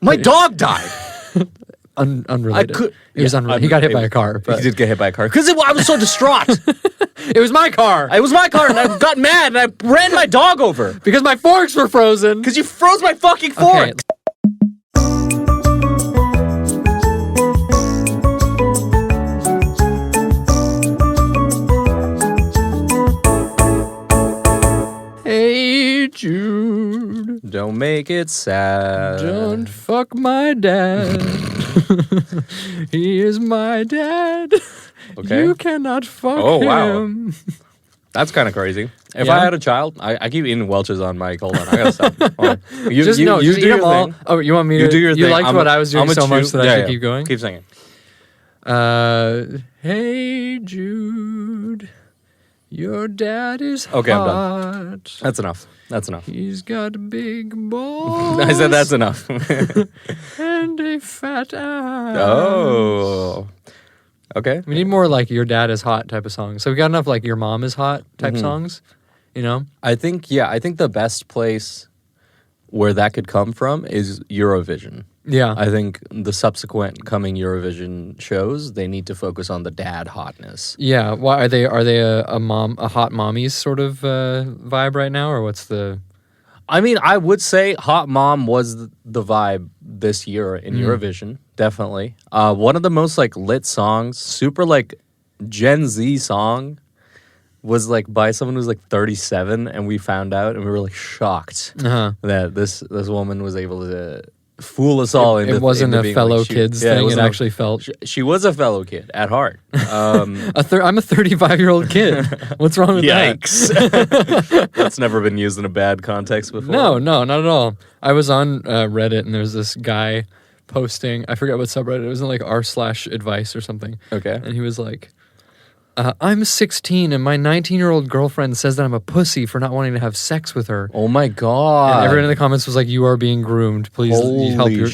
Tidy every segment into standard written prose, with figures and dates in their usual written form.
My dog died. Unrelated. He was unrelated. He got hit by a car. He did get hit by a car because I was so distraught. It was my car. It was my car, and I got mad, and I ran my dog over because my forks were frozen. Because you froze my fucking forks. Hey Jude, don't make it sad. Don't fuck my dad. He is my dad. Okay. You cannot fuck Oh, him. wow. That's kind of crazy. If I had a child, I keep eating Welch's on Mike. Hold on, I gotta stop. Hold on. You just do eat them all. thing. Oh, you want me to? You do your thing. You liked what I was doing so much that I should keep going? Keep singing. Hey Jude, your dad is hot. Okay, I'm done. That's enough. That's enough. He's got big balls. I said that's enough. And a fat ass. Oh. Okay. We need more like your dad is hot type of songs. So we got enough like your mom is hot type songs, you know? I think the best place where that could come from is Eurovision. Yeah. I think the subsequent coming Eurovision shows, they need to focus on the dad hotness. Yeah. Why are they a hot mommies sort of vibe right now, or what's the? I mean, I would say Hot Mom was the vibe this year in Eurovision, definitely. One of the most like lit songs, super like Gen Z song, was like by someone who's like 37, and we found out, and we were like shocked that this woman was able to fool us all into. It wasn't into a fellow kids thing. It actually felt. She was a fellow kid at heart. I'm a 35-year-old kid. What's wrong with that? Yikes! That's never been used in a bad context before. No, not at all. I was on Reddit, and there's this guy posting. I forget what subreddit. It was in like r/advice or something. Okay. And he was like, I'm 16 and my 19-year-old girlfriend says that I'm a pussy for not wanting to have sex with her. Oh my god. And everyone in the comments was like, you are being groomed. Please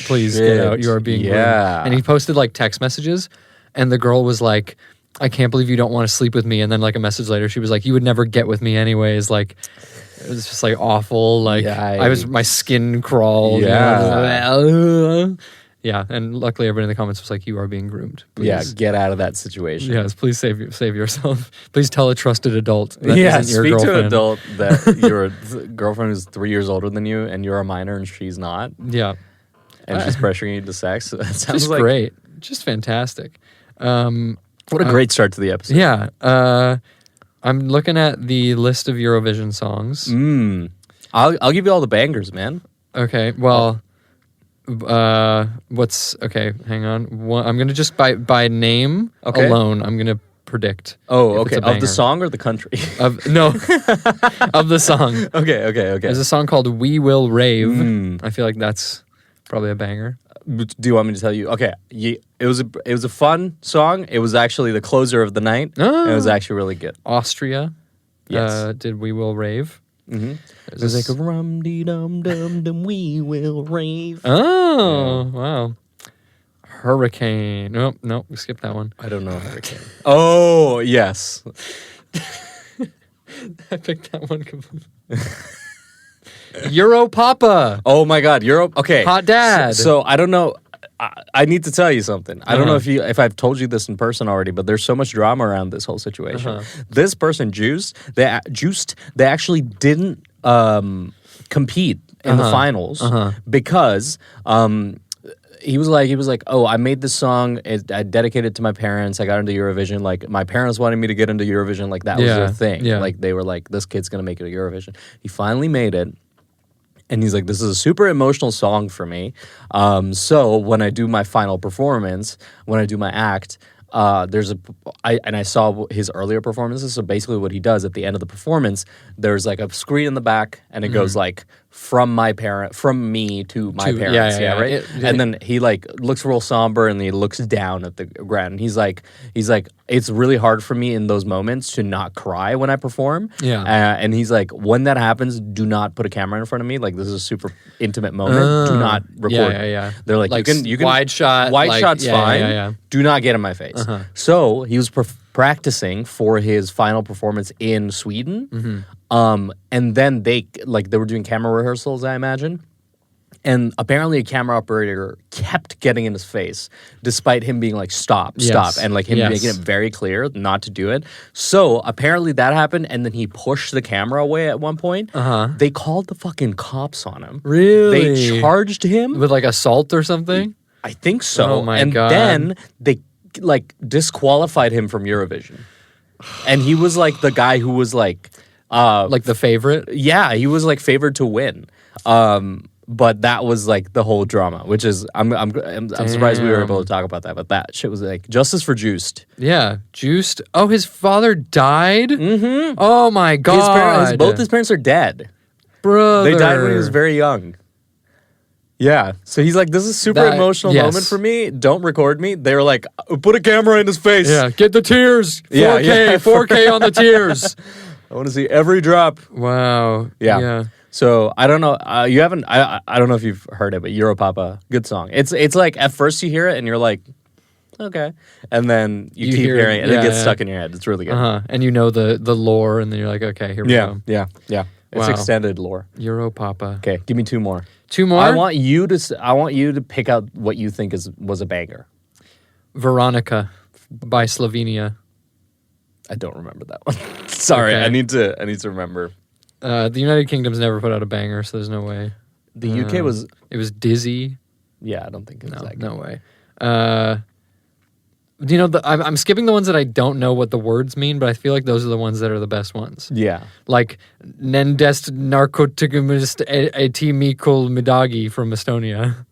please get out. You are being groomed. And he posted like text messages, and the girl was like, I can't believe you don't want to sleep with me. And then like a message later, she was like, you would never get with me anyways. Like, it was just like awful. Like my skin crawled. Yeah. You know? Yeah, and luckily everybody in the comments was like, you are being groomed. Please. Yeah, get out of that situation. Yes, please save yourself. Please tell a trusted adult that isn't your girlfriend. Speak to an adult that your girlfriend is 3 years older than you and you're a minor and she's not. Yeah. And she's pressuring you to sex. That sounds just like great. Just fantastic. What a great start to the episode. Yeah. I'm looking at the list of Eurovision songs. I'll give you all the bangers, man. Okay, well... hang on. I'm gonna just by name alone, I'm gonna predict. Oh, okay. Of the song or the country? Of the song. Okay. There's a song called We Will Rave. I feel like that's probably a banger. Do you want me to tell you? Okay. It was a fun song. It was actually the closer of the night. Oh. It was actually really good. Austria. Yes. Did We Will Rave. Mm-hmm. It was like a rum-dee-dum-dum-dum, we will rave. Oh, wow. Hurricane. No, we skipped that one. I don't know Hurricane. Oh, yes. I picked that one completely. Europapa. Oh my God, Europe. Okay. Hot Dad. So I don't know. I need to tell you something. I don't know if I've told you this in person already, but there's so much drama around this whole situation. This person, they actually didn't compete in the finals because he was like, oh, I made this song. I dedicated it to my parents. I got into Eurovision. Like, my parents wanted me to get into Eurovision. Like, that was their thing. Yeah. Like, they were like, this kid's going to make it to Eurovision. He finally made it. And he's like, this is a super emotional song for me. So when I do my final performance, when I do my act, I saw his earlier performances. So basically what he does at the end of the performance, there's like a screen in the back and it goes like from me to my parents. Yeah, right? And then he like looks real somber and he looks down at the ground. And he's like, it's really hard for me in those moments to not cry when I perform. Yeah. And he's like, when that happens, do not put a camera in front of me. Like, this is a super intimate moment. Do not record. Yeah. They're like you can wide shot. Wide shot's fine. Yeah. Do not get in my face. So he was practicing for his final performance in Sweden. And then they were doing camera rehearsals, I imagine. And apparently a camera operator kept getting in his face, despite him being like, stop, and like him making it very clear not to do it. So apparently that happened, and then he pushed the camera away at one point. They called the fucking cops on him. Really? They charged him with like assault or something? I think so. Oh my God. Then they like disqualified him from Eurovision. And he was like the guy who was like the favorite? Yeah, he was like favored to win. But that was like the whole drama, which is I'm surprised we were able to talk about that. But that shit was like justice for Juiced. Yeah, Juiced. Oh, his father died. Mm-hmm. Oh my God, both his parents are dead. Brother, they died when he was very young. Yeah, so he's like, this is a super emotional moment for me. Don't record me. They were like, put a camera in his face. Yeah, get the tears. 4K, 4K on the tears. I want to see every drop. Wow. Yeah. So I don't know. You haven't. I don't know if you've heard it, but Europapa, good song. It's like at first you hear it and you're like, okay, and then you keep hearing it and it gets stuck in your head. It's really good. And you know the lore, and then you're like, okay, here we go. Yeah. It's extended lore. Europapa. Okay, give me 2 more. 2 more. I want you to pick out what you think was a banger. Veronica by Slovenia. I don't remember that one. Sorry, okay. I need to remember. The United Kingdom's never put out a banger, so there's no way. The UK was... It was Dizzy. Yeah, I don't think it was that good. No way. You know, I'm skipping the ones that I don't know what the words mean, but I feel like those are the ones that are the best ones. Yeah. Like, Nendest narkotikumist etimikul midagi from Estonia.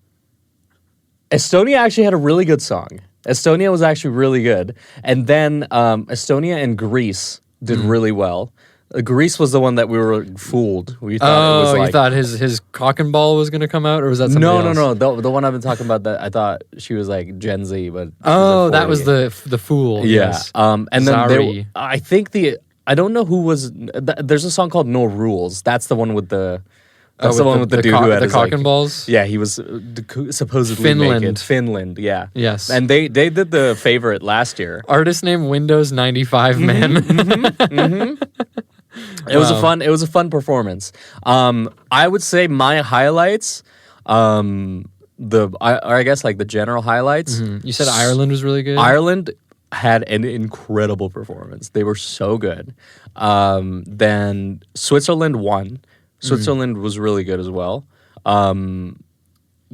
Estonia actually had a really good song. Estonia was actually really good. And then Estonia and Greece did really well. Greece was the one that we were fooled. We thought it was like, you thought his cock and ball was going to come out, or was that something else? No. The one I've been talking about, that I thought she was like Gen Z, but that was the fool. Yeah. Yes. And then I think I don't know who was. There's a song called No Rules. That's the one with the. That's the one with the dude who had the cock and balls. Yeah, he was supposedly Finland. naked. Finland, yeah. Yes. And they did the favorite last year. Artist name Windows 95 man. It was a fun performance. I would say my highlights, I guess like the general highlights. Mm-hmm. You said Ireland was really good. Ireland had an incredible performance. They were so good. Then Switzerland won. Switzerland was really good as well.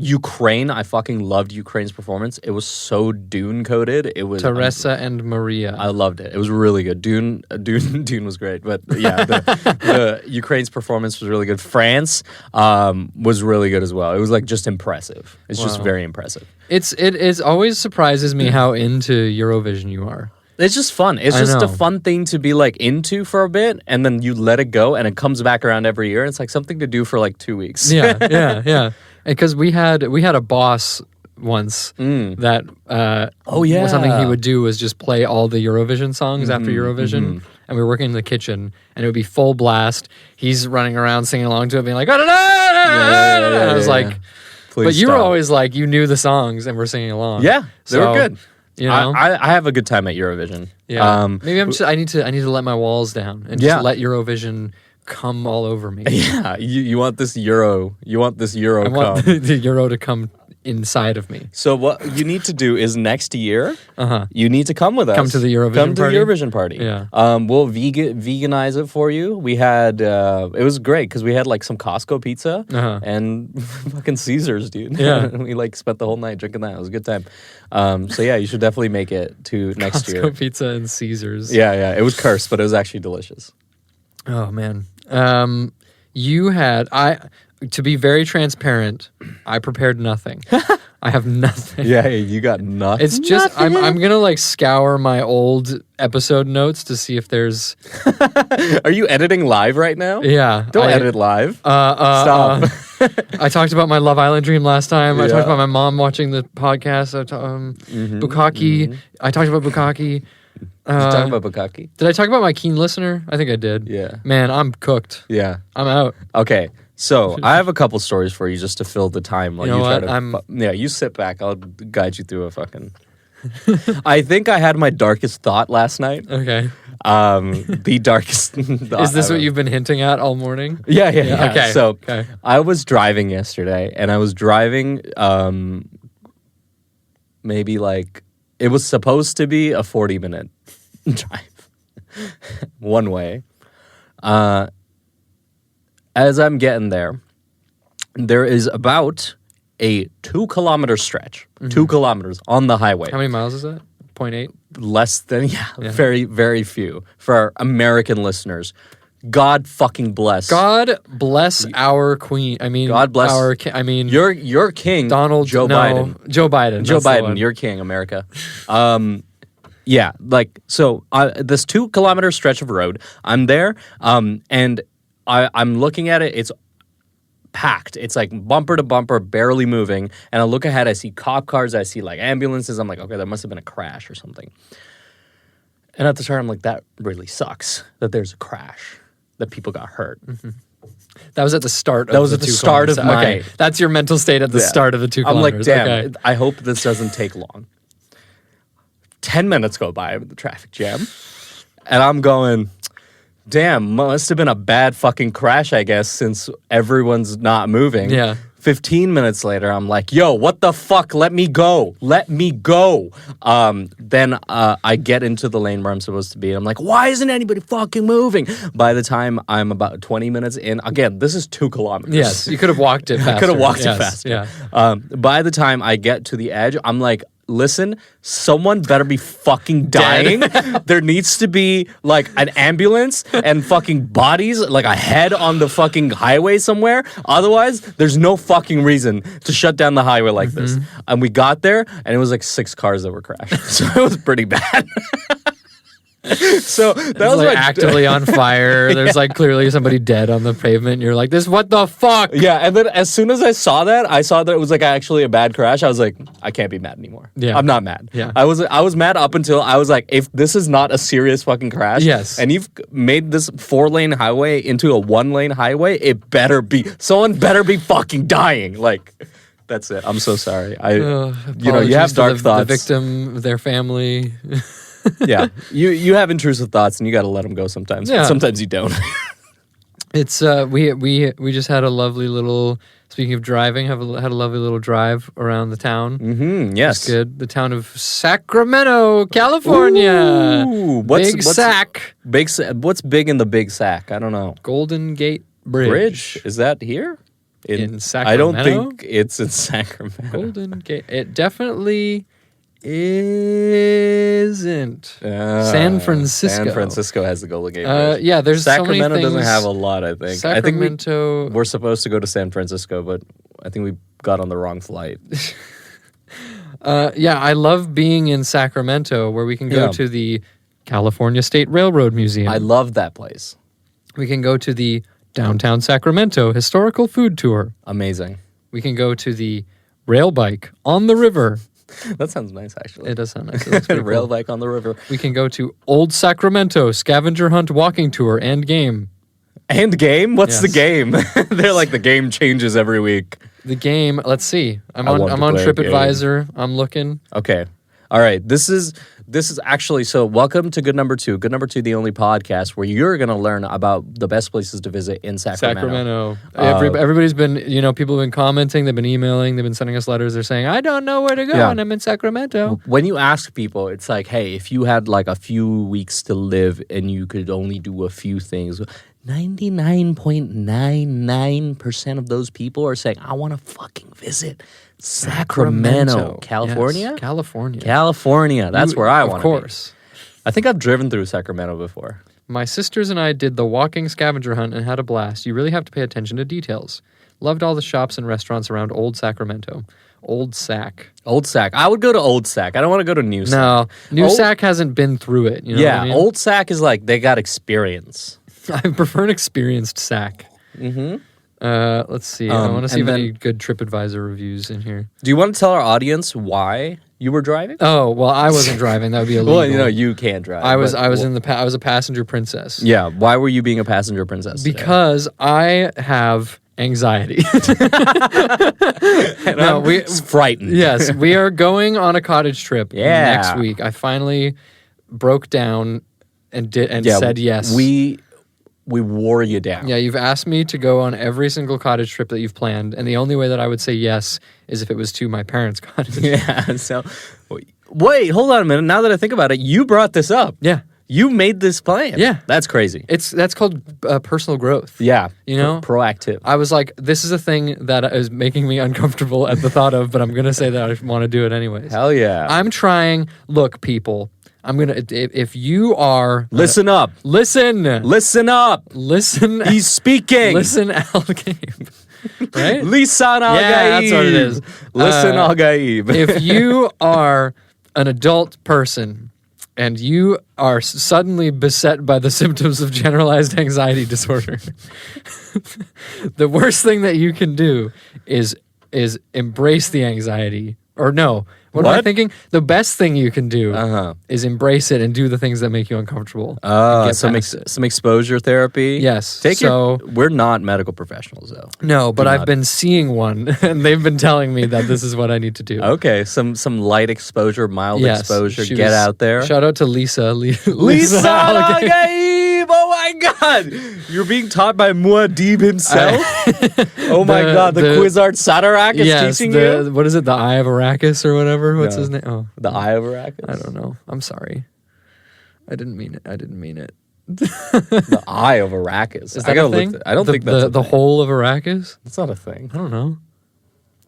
Ukraine, I fucking loved Ukraine's performance. It was so Dune coded. It was Teresa and Maria. I loved it. It was really good. Dune was great, but yeah, the Ukraine's performance was really good. France was really good as well. It was like just impressive. It's just very impressive. It always surprises me how into Eurovision you are. It's just fun. It's just a fun thing to be like into for a bit, and then you let it go, and it comes back around every year. And it's like something to do for like 2 weeks. Yeah. Because we had a boss once that something he would do was just play all the Eurovision songs after Eurovision, and we were working in the kitchen, and it would be full blast. He's running around singing along to it, being like, and I was like, please but you stop. were always like, you knew the songs and we're singing along. Yeah, they were good. You know? I have a good time at Eurovision. Yeah, maybe I need to let my walls down and just let Eurovision come all over me. Yeah, you want this Euro. You want this Euro. I want the Euro to come inside of me. So what you need to do is next year, you need to come with us. Come to the Eurovision party. Yeah. We'll veganize it for you. We had it was great because we had like some Costco pizza and fucking Caesars, dude. Yeah. We like spent the whole night drinking that. It was a good time. So yeah, you should definitely make it to next year. Costco pizza and Caesars. Yeah. It was cursed, but it was actually delicious. Oh man. To be very transparent, I prepared nothing. I have nothing. Yeah, you got nothing. It's just I'm gonna like scour my old episode notes to see if there's. Are you editing live right now? Yeah. Don't edit live. Stop. I talked about my Love Island dream last time. I talked about my mom watching the podcast. Bukkake. I talked about Bukkake. Did you talk about Bukkake? Did I talk about my keen listener? I think I did. Yeah. Man, I'm cooked. Yeah. I'm out. Okay. So I have a couple stories for you just to fill the time while you try to. You sit back. I'll guide you through a fucking. I think I had my darkest thought last night. Okay. The darkest. Is this what you've been hinting at all morning? Yeah. Okay. So I was driving yesterday, and I was driving maybe like it was supposed to be a 40-minute drive one way. As I'm getting there, there is about a 2-kilometer stretch, 2 kilometers on the highway. How many miles is that? 0.8? Less than, very, very few. For our American listeners, God fucking bless. God bless our queen. I mean, God bless our your king, Donald Biden. Joe Biden. Joe Biden, your king, America. Yeah, like, so this 2-kilometer stretch of road, I'm there, and I'm looking at it, it's packed. It's like bumper to bumper, barely moving. And I look ahead, I see cop cars, I see like ambulances. I'm like, okay, there must have been a crash or something. And at the start, I'm like, that really sucks that there's a crash, that people got hurt. Mm-hmm. That was at the start. That was at the start of my. Okay, that's your mental state at the start of the 2 kilometers. I'm like, damn. I hope this doesn't take long. 10 minutes go by with the traffic jam, and I'm going, damn, must have been a bad fucking crash, I guess, since everyone's not moving. Yeah. 15 minutes later, I'm like, yo, what the fuck? Let me go. Let me go. Then I get into the lane where I'm supposed to be. I'm like, why isn't anybody fucking moving? By the time I'm about 20 minutes in, again, this is 2 kilometers. Yes, you could have walked it faster. I could have walked it faster. Yeah. By the time I get to the edge, I'm like, listen, someone better be fucking dying. There needs to be like an ambulance and fucking bodies, like a head on the fucking highway somewhere. Otherwise, there's no fucking reason to shut down the highway like this. And we got there, and it was like 6 cars that were crashed. So it was pretty bad. So that was like actively on fire. There's like clearly somebody dead on the pavement. And you're like, this, what the fuck? Yeah, and then as soon as I saw that it was like actually a bad crash. I was like, I can't be mad anymore. Yeah, I'm not mad. Yeah, I was mad up until I was like, if this is not a serious fucking crash, yes, and you've made this 4-lane highway into a 1-lane highway, it better be someone better be fucking dying. Like, that's it. I'm so sorry. You have dark thoughts. The victim, their family. Yeah, you have intrusive thoughts, and you got to let them go sometimes. Yeah. Sometimes you don't. It's we just had a lovely little. Speaking of driving, had a lovely little drive around the town. Mm-hmm, yes, it's good. The town of Sacramento, California. Ooh, what's What's big in the Big Sac? I don't know. Golden Gate Bridge. Is that here? In Sacramento? I don't think it's in Sacramento. Golden Gate. It definitely isn't. San Francisco. San Francisco has the Golden Gate Bridge. Yeah, there's Sacramento so many things. Doesn't have a lot, I think. Sacramento. I think we're supposed to go to San Francisco, but I think we got on the wrong flight. Yeah, I love being in Sacramento, where we can go to the California State Railroad Museum. I love that place. We can go to the Downtown Sacramento Historical Food Tour. Amazing. We can go to the Rail Bike on the River. That sounds nice, actually. It does sound nice. Rail bike on the river. We can go to Old Sacramento Scavenger Hunt Walking Tour and Game. And game? What's the game? They're like, the game changes every week. The game, let's see. I'm on TripAdvisor. I'm looking. Okay. All right. This is actually, so welcome to Good Number 2. Good Number 2, the only podcast where you're going to learn about the best places to visit in Sacramento. Everybody's been, people have been commenting, they've been emailing, they've been sending us letters. They're saying, I don't know where to go and I'm in Sacramento. When you ask people, it's like, hey, if you had like a few weeks to live and you could only do a few things, 99.99% of those people are saying, I want to fucking visit Sacramento. California? Yes, California. That's where I want to be. Of course. I think I've driven through Sacramento before. My sisters and I did the walking scavenger hunt and had a blast. You really have to pay attention to details. Loved all the shops and restaurants around Old Sacramento. Old Sac. I would go to Old Sac. I don't want to go to New Sac. No, New Sac hasn't been through it. You know what I mean? Old Sac is like, they got experience. I prefer an experienced Sac. Mm-hmm. Let's see. I want to see if any good TripAdvisor reviews in here. Do you want to tell our audience why you were driving? Oh, well, I wasn't driving. That would be illegal. Well, you can't drive. I was a passenger princess. Yeah. Why were you being a passenger princess? Because I have anxiety. It's frightened. Yes, we are going on a cottage trip next week. I finally broke down and said yes. We wore you down. Yeah, you've asked me to go on every single cottage trip that you've planned, and the only way that I would say yes is if it was to my parents' cottage. Yeah. So, wait, hold on a minute. Now that I think about it, you brought this up. Yeah. You made this plan. Yeah. That's crazy. That's called personal growth. Yeah. You know? Proactive. I was like, this is a thing that is making me uncomfortable at the thought of, but I'm going to say that I want to do it anyways. Hell yeah. I'm trying. Look, people, I'm going to, if you are. Listen up. Listen. Listen up. Listen. He's speaking. Listen, Al Gabe. Right? Lisan Al Yeah, that's what it is. Listen, Al Gaib. If you are an adult person and you are suddenly beset by the symptoms of generalized anxiety disorder, the worst thing that you can do is embrace the anxiety. Or no, what am I thinking? The best thing you can do is embrace it and do the things that make you uncomfortable. Some exposure therapy. Yes. We're not medical professionals though. No, but I've been seeing one, and they've been telling me that this is what I need to do. Okay, some light exposure, mild exposure. Get out there. Shout out to Lisa. Lisa Al-Gaib! Oh my God! You're being taught by Muad'Dib himself? Oh my God, the Quizart Sadarak is teaching you? What is it, the Eye of Arrakis or whatever? What's his name? Oh, the Eye of Arrakis? I don't know. I'm sorry. I didn't mean it. The Eye of Arrakis. Is that a thing? I don't think that's the whole of Arrakis? That's not a thing. I don't know.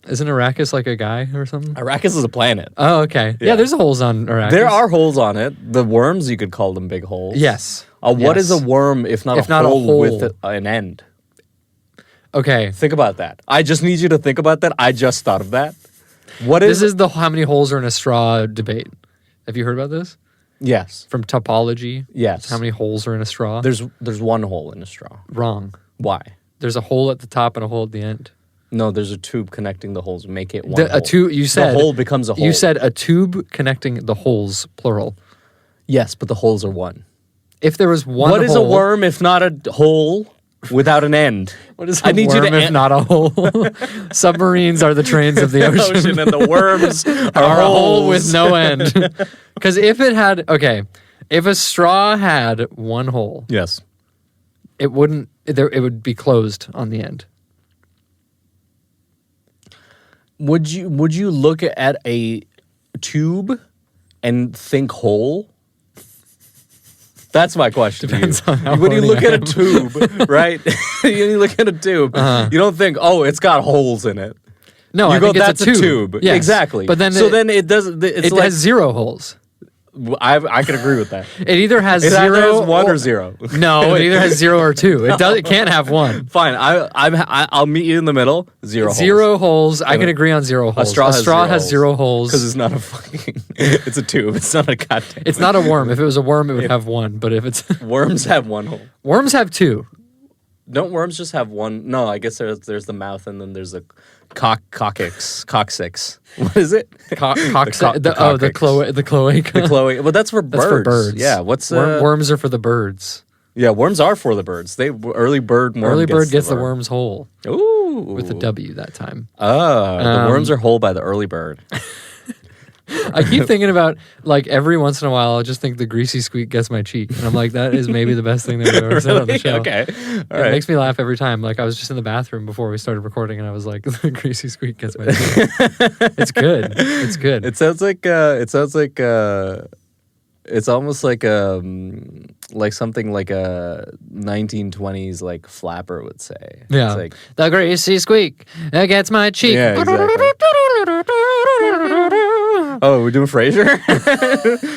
Isn't Arrakis like a guy or something? Arrakis is a planet. Oh, okay. Yeah, there's holes on Arrakis. There are holes on it. The worms, you could call them big holes. Yes. What is a worm if not a hole with an end? Okay. Think about that. I just need you to think about that. I just thought of that. This is the how many holes are in a straw debate. Have you heard about this? Yes. From topology? Yes. How many holes are in a straw? There's one hole in a straw. Wrong. Why? There's a hole at the top and a hole at the end. No, there's a tube connecting the holes. Make it one hole. You said the hole becomes a hole. You said a tube connecting the holes, plural. Yes, but the holes are one. If there was one What is a worm if not a hole without an end? What is a worm if not a hole? Submarines are the trains of the ocean. And the worms are a hole with no end. Because if a straw had one hole, yes, it would be closed on the end. Would you look at a tube and think hole? That's my question to you. When you look at a tube, right? You look at a tube, you don't think, oh, it's got holes in it. No, I think that's it's a tube. Yes. Exactly. But then it doesn't. It has zero holes. I can agree with that. It either has it zero, either has one or zero. No, it either has 0 or 2. It can't have one. Fine, I'll meet you in the middle. Zero holes. I can agree on 0 holes. A straw has 0 holes because it's not a fucking. It's a tube. It's not a goddamn. It's not a worm. If it was a worm, it would have one. But if it's worms have one hole. Worms have 2. Don't worms just have one? No, I guess there's the mouth and then there's the coccyx. What is it? The cloaca. The cloaca. Well, that's for birds. That's for birds. Yeah. What's worms are for the birds. Yeah, worms are for the birds. Early bird gets the worm's hole. Ooh, with a W that time. Oh, the worms are whole by the early bird. I keep thinking about, like, every once in a while, I'll just think the greasy squeak gets my cheek. And I'm like, that is maybe the best thing that we've ever said on the show. Okay. All right. It makes me laugh every time. Like, I was just in the bathroom before we started recording, and I was like, the greasy squeak gets my cheek. It's good. It's good. It sounds like it's almost like something like a 1920s like flapper would say. Yeah. It's like, the greasy squeak gets my cheek. Yeah, exactly. Oh, we're doing Frasier?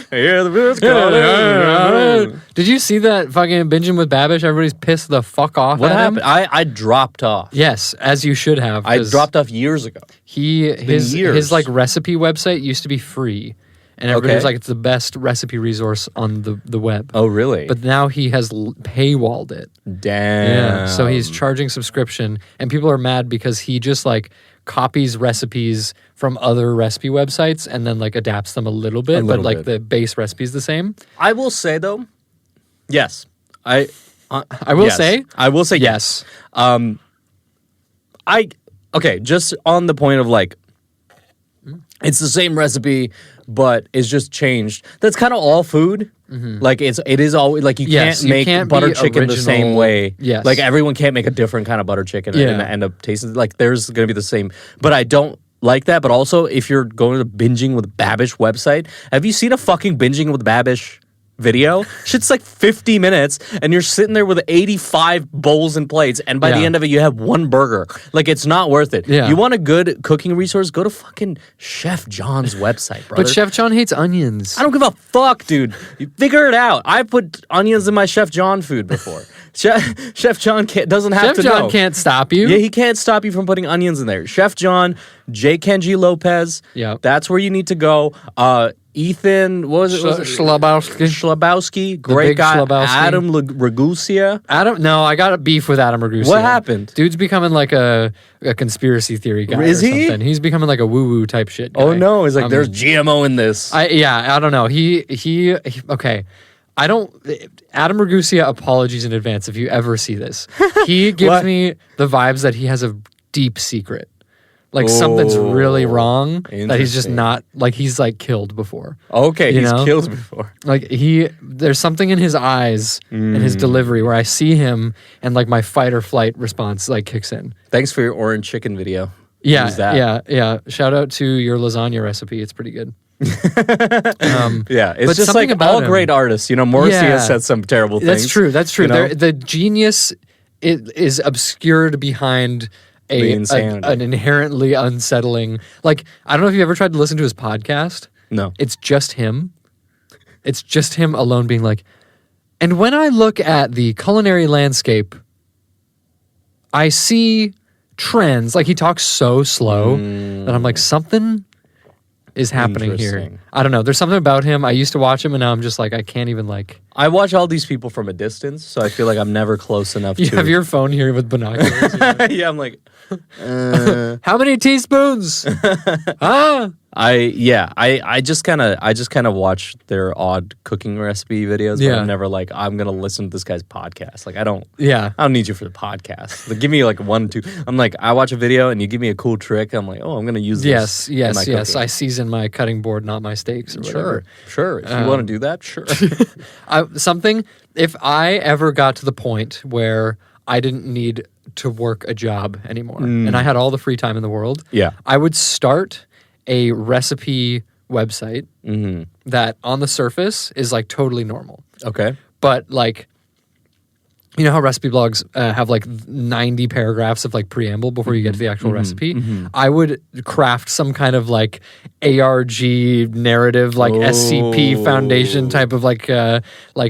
Hear the birds calling. Did you see that fucking Binging with Babish? Everybody's pissed the fuck off. What at happened? him. I dropped off. Yes, as you should have. I dropped off years ago. His like recipe website used to be free. And everybody was like, it's the best recipe resource on the web. Oh, really? But now he has paywalled it. Damn. Yeah. So he's charging subscription, and people are mad because he just like copies recipes from other recipe websites and then like adapts them a little bit, but like the base recipe is the same. I will say though, yes. I will say yes. Okay, just on the point of like It's the same recipe, but it's just changed. That's kind of all food. Like it is always like you can't make butter chicken the same way. Yes. Like everyone can't make a different kind of butter chicken and end up tasting like there's going to be the same. But I don't like that. But also, if you're going to binging with Babish website, have you seen a fucking binging with Babish video? Shit's like 50 minutes and you're sitting there with 85 bowls and plates, and by the end of it you have one burger. Like, it's not worth it. You want a good cooking resource, go to fucking Chef John's website, brother. But Chef John hates onions. I don't give a fuck, dude. You figure it out. I put onions in my Chef John food before. Chef John doesn't have to know. Chef John can't stop you. Yeah, he can't stop you from putting onions in there. Chef John, J. Kenji Lopez. Yeah, that's where you need to go. Ethan, what was it? Schlabowski, great guy. Schlabowski. Adam Ragusia. No, I got a beef with Adam Ragusia. What happened? Dude's becoming like a conspirity theory guy. Is he? Something. He's becoming like a woo-woo type shit guy. Oh no, he's like, there's GMO in this. I don't know. He okay. Adam Ragusia, apologies in advance if you ever see this. He gives me the vibes that he has a deep secret. Like something's really wrong that he's just not, like he's like killed before. Okay, he's killed before. Like there's something in his eyes and his delivery where I see him and like my fight or flight response like kicks in. Thanks for your orange chicken video. Yeah. Shout out to your lasagna recipe. It's pretty good. It's just like all great artists. You know, Morrissey has said some terrible things. That's true. You know? The genius is obscured behind an inherently unsettling, like, I don't know if you ever tried to listen to his podcast. No. It's just him. It's just him alone being like, and when I look at the culinary landscape, I see trends. Like, he talks so slow that I'm like, something is happening here. I don't know. There's something about him. I used to watch him and now I'm just like, I can't even like. I watch all these people from a distance, so I feel like I'm never close enough to. You have your phone here with binoculars. Yeah, I'm like, how many teaspoons? I just kind of watch their odd cooking recipe videos, but I'm never like, I'm gonna listen to this guy's podcast. Like, I don't need you for the podcast. Like, give me like 1, 2. I'm like, I watch a video and you give me a cool trick. I'm like, oh, I'm gonna use this. Yes. I season my cutting board, not my steaks or whatever. Sure. If you want to do that, sure. If I ever got to the point where I didn't need to work a job anymore and I had all the free time in the world, I would start a recipe website that on the surface is like totally normal. Okay. But like, you know how recipe blogs have like 90 paragraphs of like preamble before you get to the actual recipe? I would craft some kind of like ARG narrative, like SCP Foundation type of like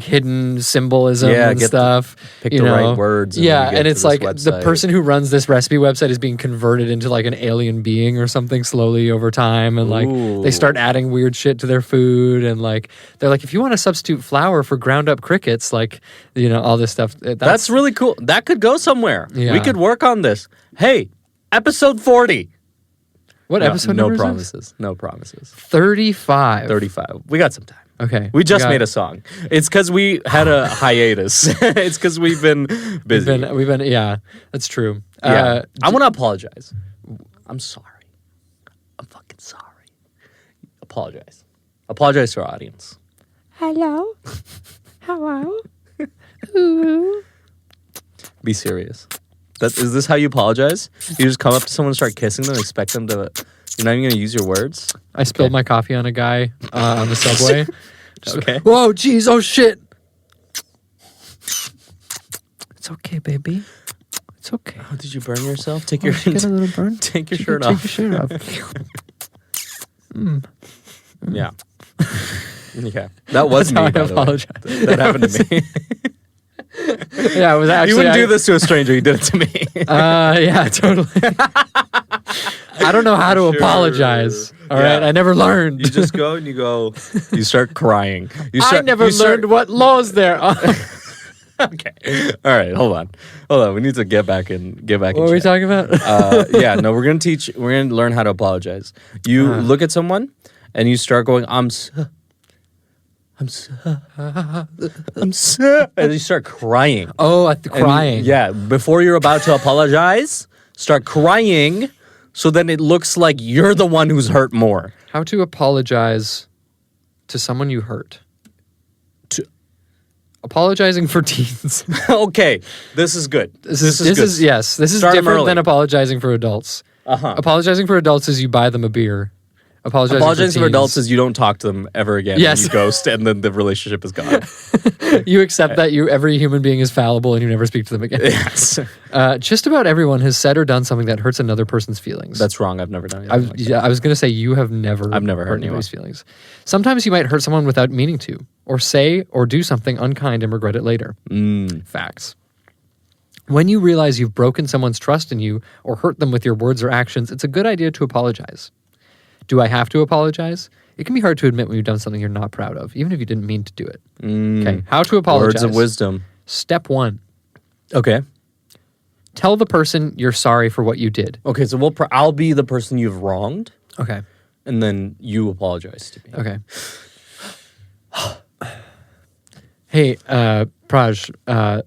hidden symbolism and stuff. Pick the right words. And it's like the person who runs this recipe website is being converted into like an alien being or something slowly over time. And like they start adding weird shit to their food. And like, they're like, if you want to substitute flour for ground up crickets, like, you know, all this stuff. That's really cool. That could go somewhere. Yeah. We could work on this. Hey, episode 40. What episode number No is promises. this? No promises. 35. 35. We got some time. Okay. We just made a song. It's because we had a hiatus. It's because we've been busy. We've been, yeah, that's true. Yeah. I want to apologize. I'm sorry. I'm fucking sorry. Apologize. Apologize to our audience. Hello. Hello. Be serious. Is this how you apologize? You just come up to someone and start kissing them and expect them to... You're not even going to use your words? I spilled my coffee on a guy on the subway. Okay. Whoa, jeez, oh shit. It's okay, baby. It's okay. Oh, did you burn yourself? Take your get a little burn. Take your shirt off. Take your shirt off. Yeah. Yeah. That was me, I by the way. apologize. That happened to me. Yeah, it was actually... You wouldn't do this to a stranger. You did it to me. Yeah, totally. I don't know how to apologize. All right, I never learned. You just go and you start crying. I never learned what laws there are. Okay. All right, hold on. We need to get back in. What were we talking about? We're going to learn how to apologize. You look at someone and you start going, I'm so, and you start crying. Oh, crying. Before you're about to apologize, start crying so then it looks like you're the one who's hurt more. How to apologize to someone you hurt. Apologizing for teens. Okay, this is good. This is different than apologizing for adults. Apologizing for adults is you buy them a beer. Apologizing for adults is you don't talk to them ever again. Yes. You ghost, and then the relationship is gone. You accept that every human being is fallible, and you never speak to them again. Yes. Just about everyone has said or done something that hurts another person's feelings. That's wrong. I've never done anything I was going to say you have never. I've never hurt anybody's feelings. Sometimes you might hurt someone without meaning to, or say or do something unkind and regret it later. Facts. When you realize you've broken someone's trust in you or hurt them with your words or actions, it's a good idea to apologize. Do I have to apologize? It can be hard to admit when you've done something you're not proud of, even if you didn't mean to do it. Okay, how to apologize. Words of wisdom. Step 1. Okay. Tell the person you're sorry for what you did. Okay, so I'll be the person you've wronged. Okay. And then you apologize to me. Okay. Hey, Praj,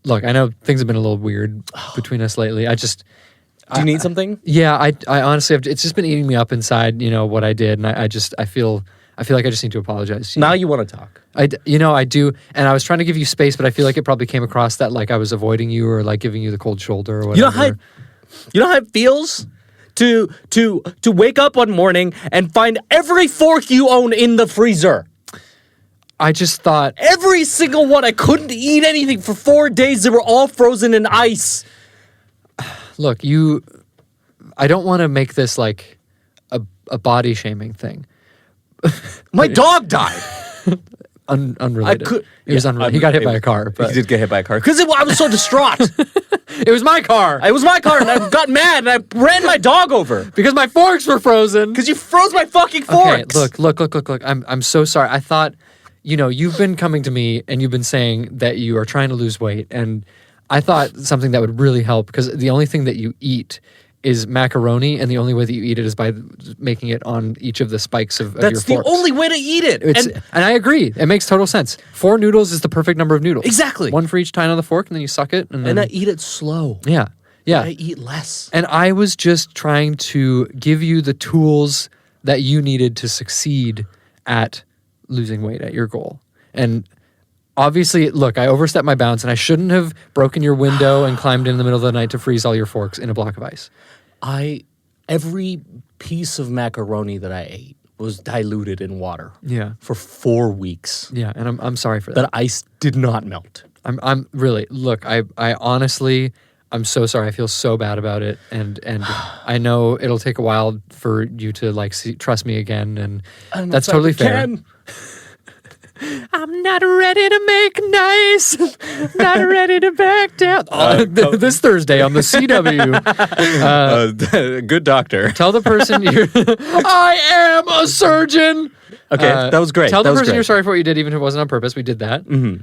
look, I know things have been a little weird between us lately. Do you need something? Yeah, I honestly, it's just been eating me up inside, what I did. And I feel like I just need to apologize to you. Now you want to talk. I do. And I was trying to give you space, but I feel like it probably came across that like I was avoiding you or like giving you the cold shoulder or whatever. You know how it feels to wake up one morning and find every fork you own in the freezer? I just thought... Every single one. I couldn't eat anything for 4 days. They were all frozen in ice. Look, I don't want to make this like a body shaming thing. My dog died. Unrelated. It was unrelated. He got hit by a car. But he did get hit by a car. Because I was so distraught. It was my car. It was my car, and I got mad, and I ran my dog over. Because my forks were frozen. Because you froze my fucking forks. Okay, look. I'm so sorry. I thought, you've been coming to me, and you've been saying that you are trying to lose weight, and I thought something that would really help, because the only thing that you eat is macaroni, and the only way that you eat it is by making it on each of the spikes of your forks. That's the only way to eat it. And I agree. It makes total sense. 4 noodles is the perfect number of noodles. Exactly. 1 for each time on the fork, and then you suck it. And I eat it slow. Yeah. I eat less. And I was just trying to give you the tools that you needed to succeed at losing weight, at your goal. And obviously, look, I overstepped my bounds, and I shouldn't have broken your window and climbed in the middle of the night to freeze all your forks in a block of ice. Every piece of macaroni that I ate was diluted in water. Yeah. For 4 weeks. Yeah, and I'm sorry for that. That ice did not melt. I'm really, look, I honestly, I'm so sorry. I feel so bad about it, and I know it'll take a while for you to trust me again, and that's totally fair. I'm not ready to make nice. Not ready to back down. This Thursday on the CW. Good doctor. Tell the person I am a surgeon. Okay, that was great. Tell the person you're sorry for what you did, even if it wasn't on purpose. We did that. Mm-hmm.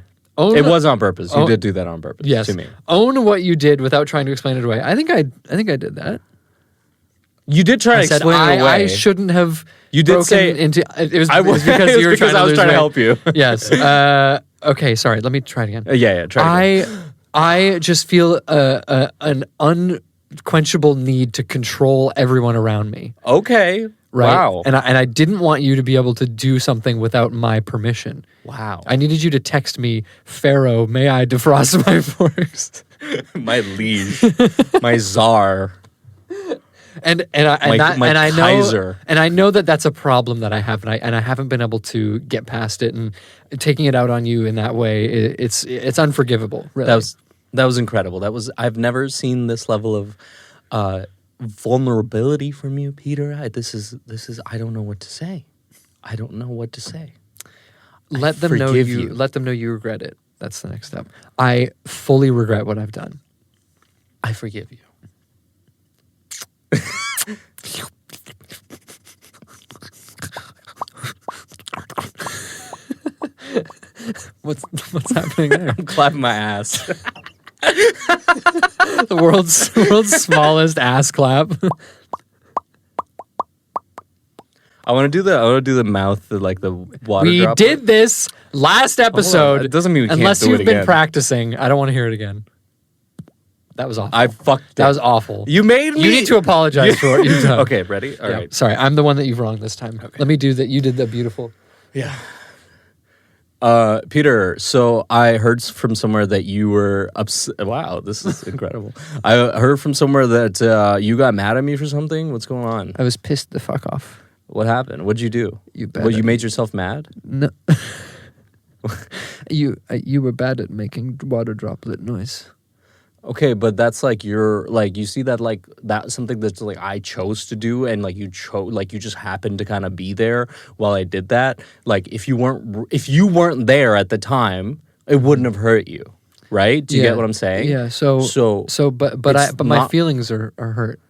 It was on purpose. You did do that on purpose. Yes. To me. Own what you did without trying to explain it away. I think I did that. You did try to explain it away. I shouldn't have. You did say into. It was because you were trying to. I was trying to help you. Yes. Okay. Sorry. Let me try it again. Yeah. Try it again. I just feel an unquenchable need to control everyone around me. Okay. Right. Wow. And I didn't want you to be able to do something without my permission. Wow. I needed you to text me, Pharaoh, may I defrost my forks? My liege, my czar. And I know Kaiser. And I know that that's a problem that I have, and I haven't been able to get past it, and taking it out on you in that way, it's unforgivable. Really. That was incredible. I've never seen this level of vulnerability from you, Peter. This is I don't know what to say. I don't know what to say. Let them know you regret it. That's the next step. I fully regret what I've done. I forgive you. What's happening there? I'm clapping my ass. The world's smallest ass clap. I want to do the mouth, the water. We dropper. did this last episode. It doesn't mean we can't unless do you've it been again. practicing. I don't want to hear it again. That was awful. I fucked That it. was awful. You made me. You need to apologize for what you've done. Okay, ready? All right. Sorry, I'm the one that you've wronged this time. Okay. Let me do that. You did the beautiful. Yeah. Peter, so I heard from somewhere that you were upset. Wow, this is incredible. I heard from somewhere that you got mad at me for something. What's going on? I was pissed the fuck off. What happened? What'd you do? You made yourself mad? No. You were bad at making water droplet noise. Okay, but that's like you see that like that's something that's like I chose to do, and like you just happened to kind of be there while I did that. Like if you weren't there at the time, it wouldn't have hurt you, right? Do you get what I'm saying? Yeah. But my feelings are hurt.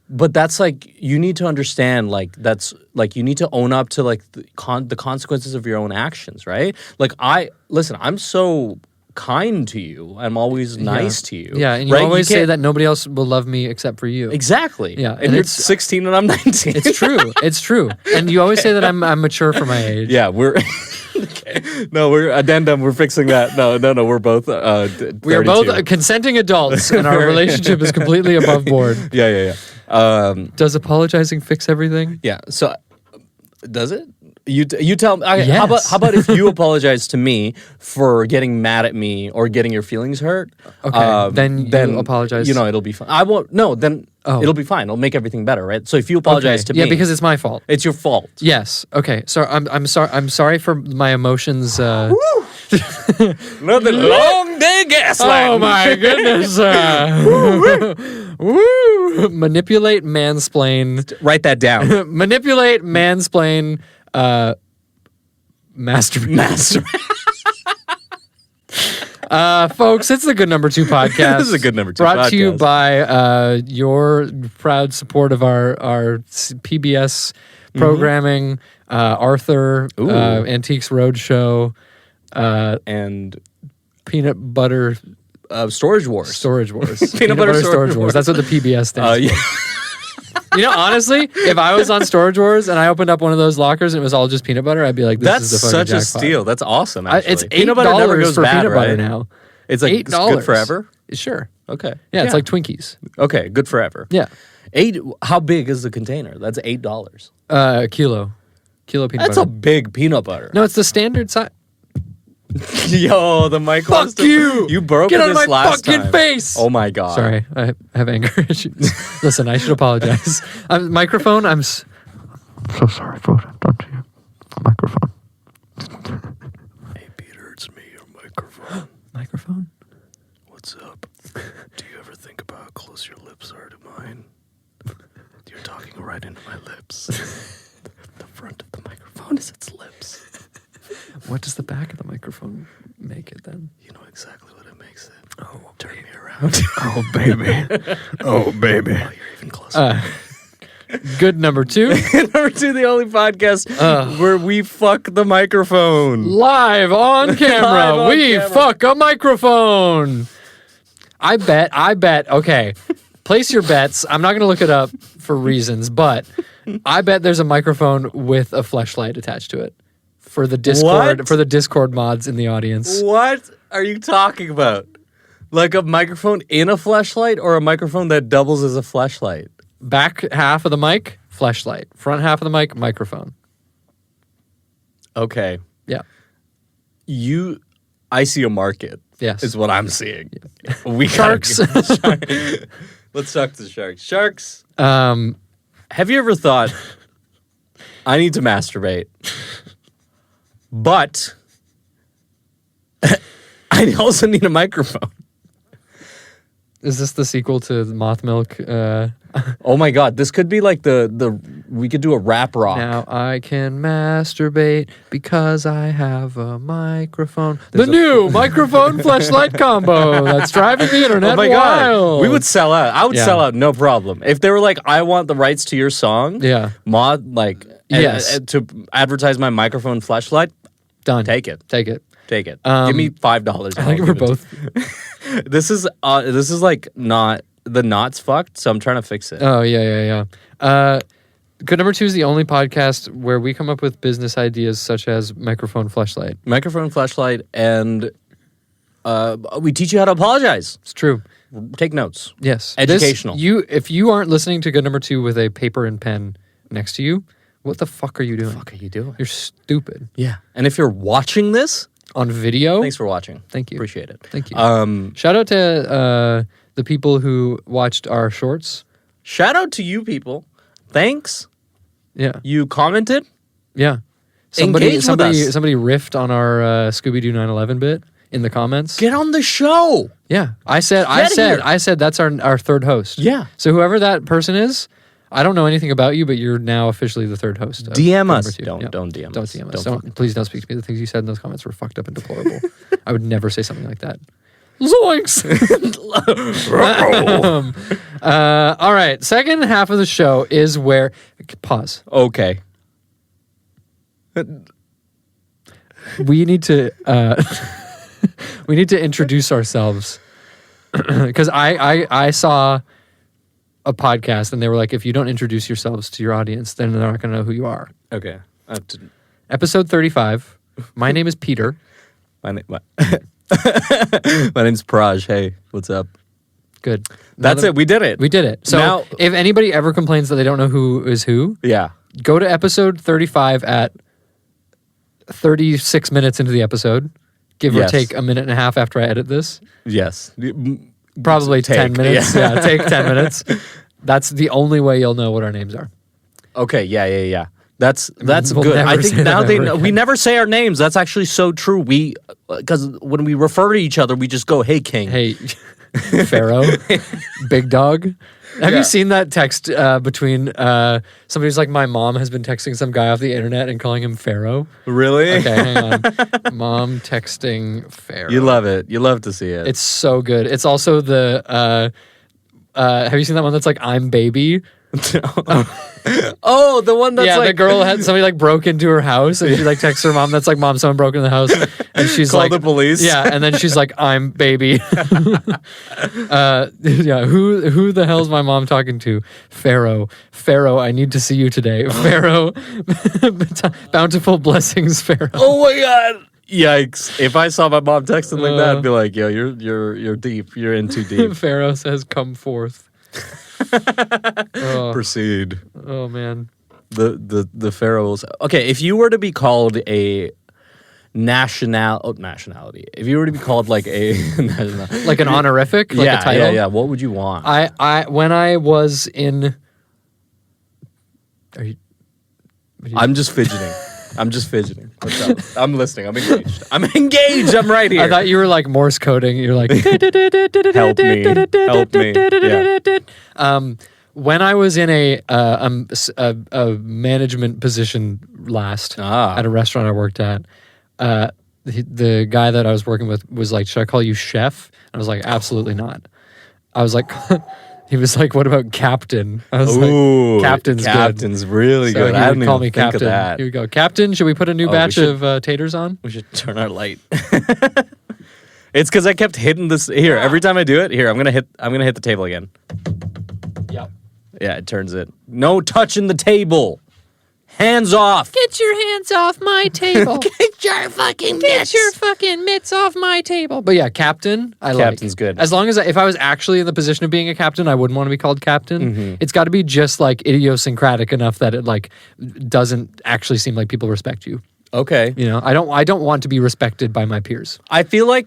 But that's like you need to understand. Like that's like you need to own up to like the consequences of your own actions, right? Like I'm so kind to you. I'm always nice to you. Yeah, and you always say that nobody else will love me except for you. Exactly. Yeah, and you're 16 and I'm 19. It's true. It's true. And you always say that I'm mature for my age. Yeah, we're okay. No, we're addendum. We're fixing that. No. We're both. We are both consenting adults, and our relationship is completely above board. Yeah. Does apologizing fix everything? Yeah. So, does it? You tell me. Yes. How about if you apologize to me for getting mad at me or getting your feelings hurt? Okay. Then you apologize. It'll be fine. I won't. No. Then it'll be fine. It'll make everything better, right? So if you apologize to me, yeah, because it's my fault. It's your fault. Yes. Okay. So I'm sorry. I'm sorry for my emotions. Another long day gaslighting. Oh my goodness. Woo. Manipulate, mansplain. Write that down. Manipulate, mansplain. Masturbate. Folks, it's the Good Number 2 podcast. This is a Good Number 2 brought podcast. to you by your proud support of our PBS programming, Arthur, Antiques Roadshow, and Peanut Butter Storage Wars. Peanut Butter Storage Wars. That's what the PBS stands for. You know, honestly, if I was on Storage Wars and I opened up one of those lockers and it was all just peanut butter, I'd be like, "This is the fucking such jackpot." a steal. That's awesome. Actually. It's peanut butter never $8 goes for bad, peanut butter right? now. It's like it's good forever. Sure. Okay. Yeah, it's like Twinkies. Okay, good forever. Yeah. How big is the container? That's $8. Kilo peanut butter. That's a big peanut butter. No, it's the standard size. Yo, the mic. Fuck you! You broke Get this out of my last fucking time. face! Oh my god. Sorry, I have anger issues. Listen, I should apologize. Microphone. I'm so sorry for what I've done to you. Microphone. Hey Peter, it's me, your microphone. Microphone. What's up? Do you ever think about how close your lips are to mine? You're talking right into my lips. The front of the microphone is its lips. What does the back of the microphone make it then? You know exactly what it makes it. Oh, turn me around. Oh, baby. Oh, baby. Oh, you're even closer. Good number 2. Number 2, the only podcast where we fuck the microphone. Live on camera. We fuck a microphone. I bet. Okay. Place your bets. I'm not going to look it up for reasons, but I bet there's a microphone with a fleshlight attached to it. For the Discord mods in the audience. What are you talking about? Like a microphone in a fleshlight or a microphone that doubles as a fleshlight? Back half of the mic, fleshlight. Front half of the mic, microphone. Okay. Yeah. I see a market. Yes. Is what I'm seeing. Yeah. Sharks. Let's talk to the sharks. Sharks. Have you ever thought, I need to masturbate, but I also need a microphone? Is this the sequel to Moth Milk? Oh my god, this could be like we could do a rap rock. Now I can masturbate because I have a microphone. The new microphone fleshlight combo that's driving the internet oh my wild. God. We would sell out. I would sell out, no problem. If they were like, I want the rights to your song, yes, to advertise my microphone fleshlight, done. Take it. Take it. Take it. Give me $5. I think we're both. This is like not the knot's fucked, so I'm trying to fix it. Oh yeah. Good Number 2 is the only podcast where we come up with business ideas such as microphone fleshlight. Microphone fleshlight, and we teach you how to apologize. It's true. Take notes. Yes. Educational. If you aren't listening to good number 2 with a paper and pen next to you, what the fuck are you doing? What the fuck are you doing? You're stupid. Yeah. And if you're watching this on video, thanks for watching. Thank you. Appreciate it. Thank you. Shout out to the people who watched our shorts. Shout out to you people. Thanks. Yeah. You commented. Yeah. Somebody riffed on our Scooby-Doo 9/11 bit in the comments. Get on the show. Yeah. I said that's our third host. Yeah. So whoever that person is, I don't know anything about you, but you're now officially the third host. DM us. Don't DM us. Don't DM us. Please don't speak to me. The things you said in those comments were fucked up and deplorable. I would never say something like that. Zoinks! All right. Second half of the show is where... Pause. Okay. We need to introduce ourselves. Because I saw a podcast and they were like, if you don't introduce yourselves to your audience, then they're not going to know who you are. Okay. Episode 35. My name is Peter. My name's Praj. Hey, what's up? Good. That's it. We did it. We did it. So now, if anybody ever complains that they don't know who is who, yeah, go to episode 35 at 36 minutes into the episode, give or take a minute and a half after I edit this. Yes. Probably 10 minutes. Yeah, take 10 minutes. That's the only way you'll know what our names are. Okay, yeah. That's We'll good. I think now we never say our names. That's actually so true. Because when we refer to each other, we just go, "Hey, King." Hey, Pharaoh, Big Dog. Have you seen that text between somebody's like, my mom has been texting some guy off the internet and calling him Pharaoh? Really? Okay, hang on. Mom texting Pharaoh. You love it. You love to see it. It's so good. It's also the have you seen that one that's like, I'm baby? Oh, the one that's the girl had somebody like broke into her house and she like texts her mom that's like, Mom, someone broke into the house, and she's call like, the police. Yeah, and then she's like, I'm baby. Who the hell's my mom talking to? Pharaoh, I need to see you today. Pharaoh, bountiful blessings, Pharaoh. Oh my God. Yikes. If I saw my mom texting like that, I'd be like, yo, you're deep. You're in too deep. Pharaoh says, come forth. Proceed. Oh man. The pharaohs. Okay, if you were to be called a nationality, if you were to be called like a like an honorific, like a title, yeah, what would you want? When I was in, I'm just fidgeting. What's up? I'm listening. I'm engaged. I'm right here. I thought you were like Morse coding. You're like, help me. Yeah. When I was in a management position last at a restaurant I worked at, the guy that I was working with was like, should I call you chef? And I was like, absolutely not. I was like, he was like, what about captain? I was like, captain's good. Really so good. He I would didn't call even me think captain. of that. Here we go. Captain, should we put a new batch of taters on? We should turn our light. It's because I kept hitting this. Here, every time I do it, here, I'm gonna hit the table again. Yep. Yeah, it turns it. No touching the table. Hands off. Get your hands off my table. Get your fucking mitts off my table. But yeah, captain, Captain's good. As long as if I was actually in the position of being a captain, I wouldn't want to be called captain. Mm-hmm. It's got to be just like idiosyncratic enough that it like doesn't actually seem like people respect you. Okay. You know, I don't want to be respected by my peers. I feel like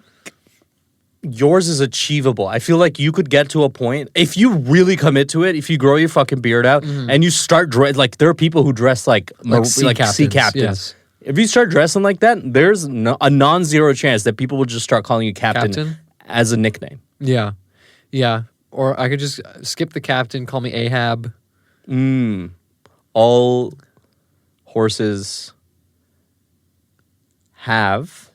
yours is achievable. I feel like you could get to a point if you really commit to it. If you grow your fucking beard out and you start like there are people who dress like sea captains. Yes. If you start dressing like that, there's a non-zero chance that people will just start calling you captain as a nickname. Yeah, yeah. Or I could just skip the captain, call me Ahab. All horses have.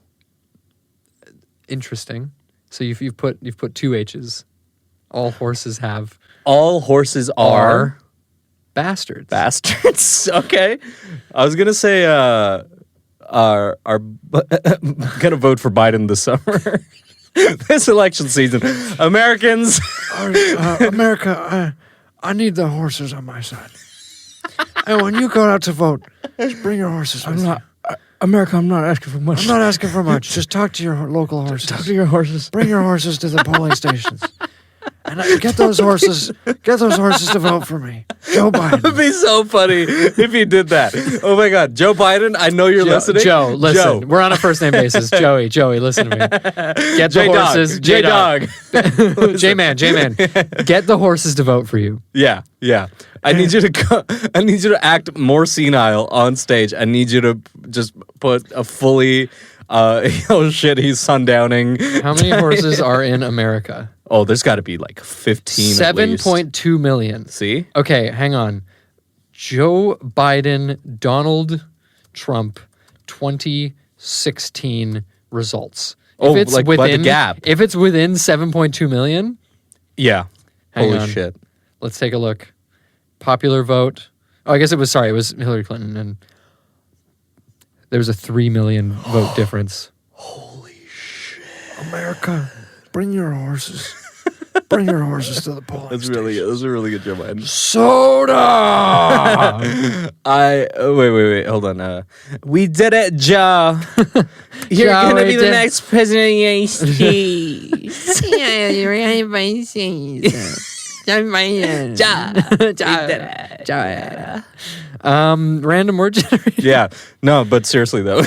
Interesting. So you've put two H's. All horses have. All horses are bastards. Bastards. Okay. I was gonna say are gonna vote for Biden this summer. This election season, Americans. America, I need the horses on my side. And when you go out to vote, just bring your horses with you. America, I'm not asking for much. I'm not asking for much. Just talk to your local horses. Talk to your horses. Bring your horses to the polling stations. And get those horses to vote for me. Joe Biden. It would be so funny if you did that. Oh my God. Joe Biden, I know you're listening. Joe, listen. Joe. We're on a first name basis. Joey, listen to me. Get the horses. J-Dog. J-Man. Get the horses to vote for you. Yeah. I need you to act more senile on stage. I need you to just put a fully oh shit, he's sundowning. How many horses are in America? Oh, there's got to be like 15 7.2 million. See? Okay, hang on. Joe Biden, Donald Trump, 2016 results. By the gap. If it's within 7.2 million? Yeah. Holy on. shit. Let's take a look. Popular vote. Oh, I guess it was Hillary Clinton, and there was a 3 million vote difference. Holy shit. America, bring your horses. Bring your horses to the polling That's a really good Joe Biden. Soda! Wait, hold on. We did it, Joe. You're going to be the next president of the United States. Yeah, you're right, Random word generator. Yeah. No, but seriously, though.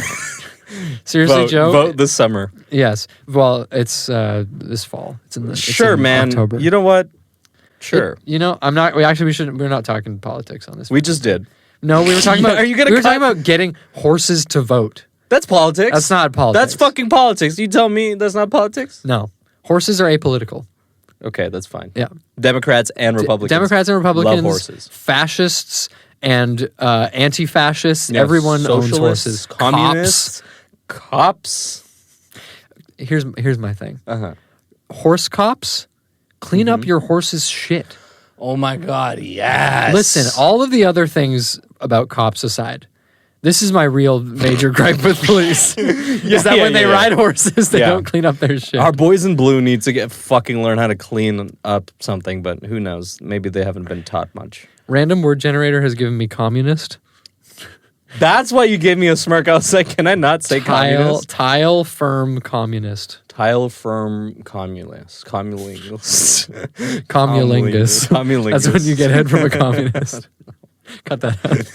Seriously, Joe? Vote this summer. Yes. Well, it's this fall. It's in man. October. You know what? Sure. I'm not. We're not talking politics on this. We just did. No, we were talking about. We were talking about getting horses to vote. That's politics. That's not politics. That's fucking politics. You tell me that's not politics? No. Horses are apolitical. Okay, that's fine. Yeah. Democrats and Republicans. Love horses. Fascists and anti-fascists. Everyone owns horses. Communists. Cops. Here's my thing. Horse cops, clean up your horse's shit. Oh my God, yes. Listen, all of the other things about cops aside, this is my real major gripe with police. Is that when they ride horses, they don't clean up their shit. Our boys in blue need to learn how to clean up something, but who knows? Maybe they haven't been taught much. Random word generator has given me communist. That's why you gave me a smirk. I was like, can I not say communist? Tile firm communist. Tile firm communist. Commulingus. Commulingus. That's when you get head from a communist. Cut that out.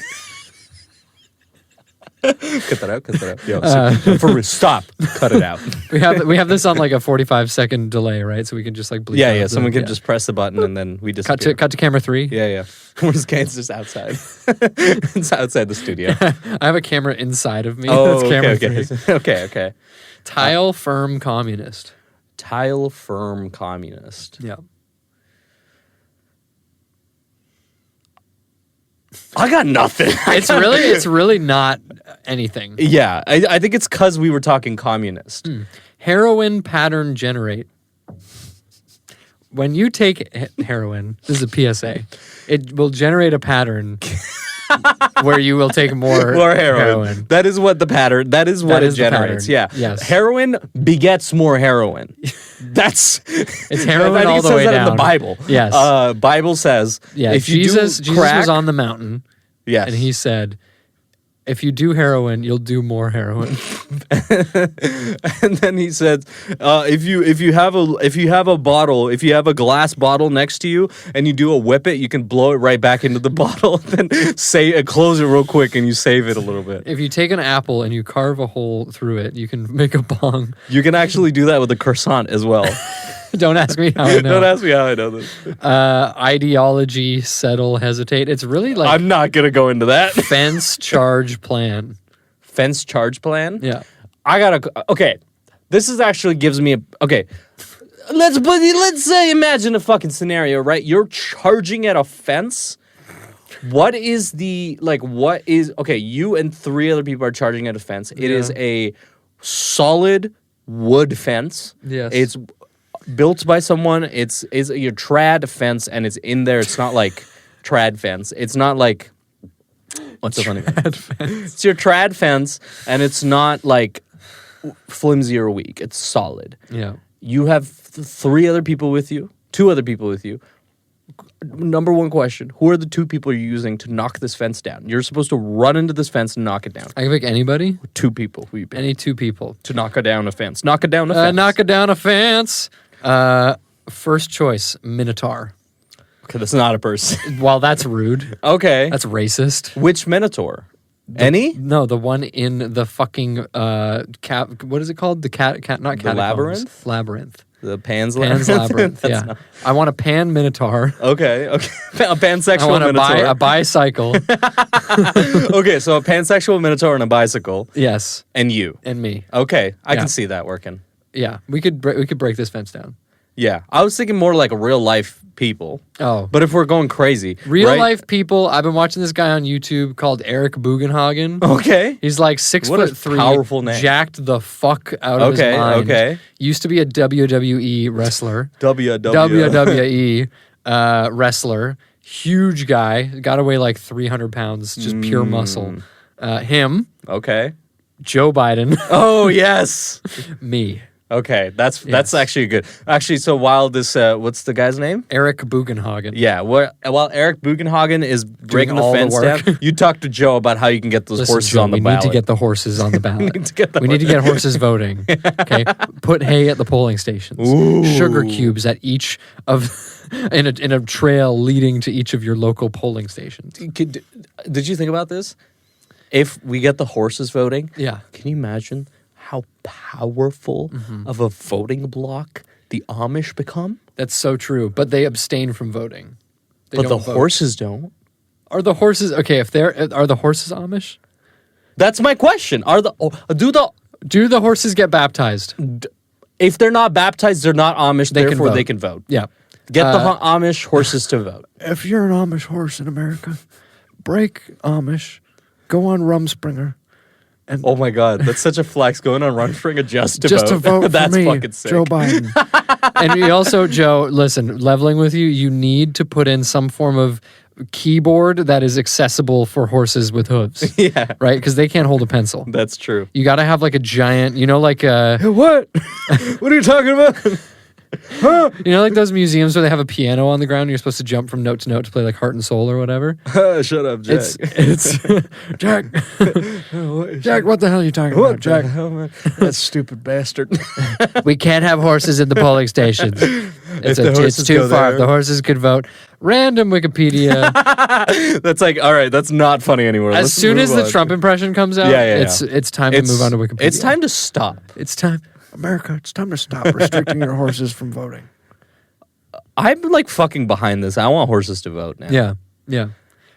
Cut that out. Yo, stop. Cut it out. We have this on like a 45-second delay, right? So we can just like bleep out. Someone can just press the button and then we disappear. Cut to camera 3. Yeah. It's just outside. It's outside the studio. I have a camera inside of me. Oh, that's camera 3. Okay. Tile firm communist. Tile firm communist. Yeah. I got nothing. It's really not anything. Yeah, I think it's because we were talking communist. Heroin pattern generate. When you take heroin, this is a PSA, it will generate a pattern where you will take more heroin. That is what the pattern. That is what it generates. Yeah. Yes. Heroin begets more heroin. It's heroin all the way down. It says that in the Bible. Yes. Bible says. Yeah. If Jesus was on the mountain. Yes. And he said, if you do heroin, you'll do more heroin. And then he said, if you have a glass bottle next to you and you do a whip it, you can blow it right back into the bottle. Then close it real quick and you save it a little bit. If you take an apple and you carve a hole through it, you can make a bong. You can actually do that with a croissant as well. Don't ask me how I know. Don't ask me how I know this. Ideology, settle, hesitate. It's really like... I'm not going to go into that. Fence charge plan. Fence charge plan? Yeah. Okay. This is actually gives me okay. Let's say, imagine a fucking scenario, right? You're charging at a fence. Okay, you and 3 other people are charging at a fence. It is a solid wood fence. Yes. It's built by someone. It's your trad fence, and it's in there. It's not like trad fence. It's not like what's the funny thing? It's your trad fence, and it's not like flimsy or weak. It's solid. Yeah. You have 3 other people with you, 2 other people with you. Number 1 question: who are the 2 people you're using to knock this fence down? You're supposed to run into this fence and knock it down. I can pick anybody. 2 people. Who you pick? Any 2 people to knock it down a fence. Knock it down a fence. Knock it down a fence. First choice, Minotaur. Okay, that's not a person. Well, that's rude. Okay. That's racist. Which Minotaur? Any? No, the one in the fucking what is it called? The cat not The catacombs. labyrinth? Labyrinth. The Pan's Pan's Labyrinth. Yeah. not- I want a pan Minotaur. Okay. A pansexual I want Minotaur. a bicycle. Okay, so a pansexual Minotaur and a bicycle. Yes. And you. And me. Okay, I Yeah. can see that working. Yeah. We could break this fence down. Yeah, I was thinking more like real life people. Oh. But if we're going crazy, Real right? life people. I've been watching this guy on YouTube called Eric Bugenhagen. Okay. He's like 6'3", What a powerful name. jacked the fuck out of his mind. Okay. Used to be a WWE wrestler. WWE. WWE wrestler. Huge guy. Got to weigh like 300 pounds. Just pure muscle. Him. Okay. Joe Biden. Oh yes. Me. Okay, that's Yes. actually good. Actually, so while this, what's the guy's name? Eric Bugenhagen. Yeah, while Eric Bugenhagen is breaking the all the fence work. down, you talk to Joe about how you can get those Listen, horses Joe, on the we ballot. need to get the horses on the ballot. We need to get horses voting. Okay, put hay at the polling stations. Ooh. Sugar cubes at each of in a trail leading to each of your local polling stations. Did you think about this? If we get the horses voting, Yeah. can you imagine how powerful of a voting bloc the Amish become? That's so true. But they abstain from voting. They But the don't vote. horses don't. Are the horses okay? Are the horses Amish? That's my question. Do the horses get baptized? If they're not baptized, they're not Amish. They can Therefore, vote. they can vote. Yeah. Get the Amish horses to vote. If you're an Amish horse in America, break Amish, go on Rumspringer. And Oh my God, that's such a flex going on Rumspringa just to vote for That's me, fucking sick. Joe Biden. And you also, Joe, listen, leveling with you, you need to put in some form of keyboard that is accessible for horses with hooves. Yeah, Right? Because they can't hold a pencil. that's true. You got to have like a giant, like a, What? What are you talking about? like those museums where they have a piano on the ground and you're supposed to jump from note to note to play like Heart and Soul or whatever. Shut up, Jack. It's Jack. Jack, what the hell are you talking about, Jack? That stupid bastard. We can't have horses in the polling stations. It's the horses too go far. there. The horses could vote. Random Wikipedia. That's like, all right, that's not funny anymore. As Let's soon move as the on. Trump impression comes out, Yeah. it's time to move on to Wikipedia. It's time to stop. It's time. America, it's time to stop restricting your horses from voting. I'm like fucking behind this. I want horses to vote now. Yeah.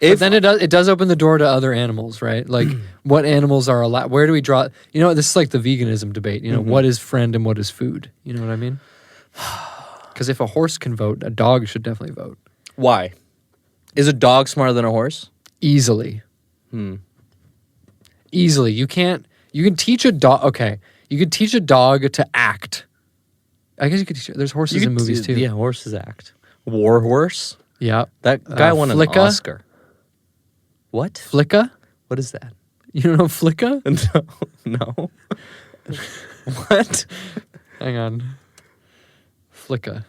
But If then it does open the door to other animals, right? Like what animals are allowed? Where do we draw? This is like the veganism debate. What is friend and what is food? You know what I mean? Because if a horse can vote, a dog should definitely vote. Why? Is a dog smarter than a horse? Easily. Easily. You can teach a dog. Okay. You could teach a dog to act. I guess you could teach. There's horses in movies too. Yeah, horses act. War horse. Yeah. That guy won an Flicka? Oscar. What? Flicka? What is that? You don't know Flicka? No. What? Hang on. Flicka.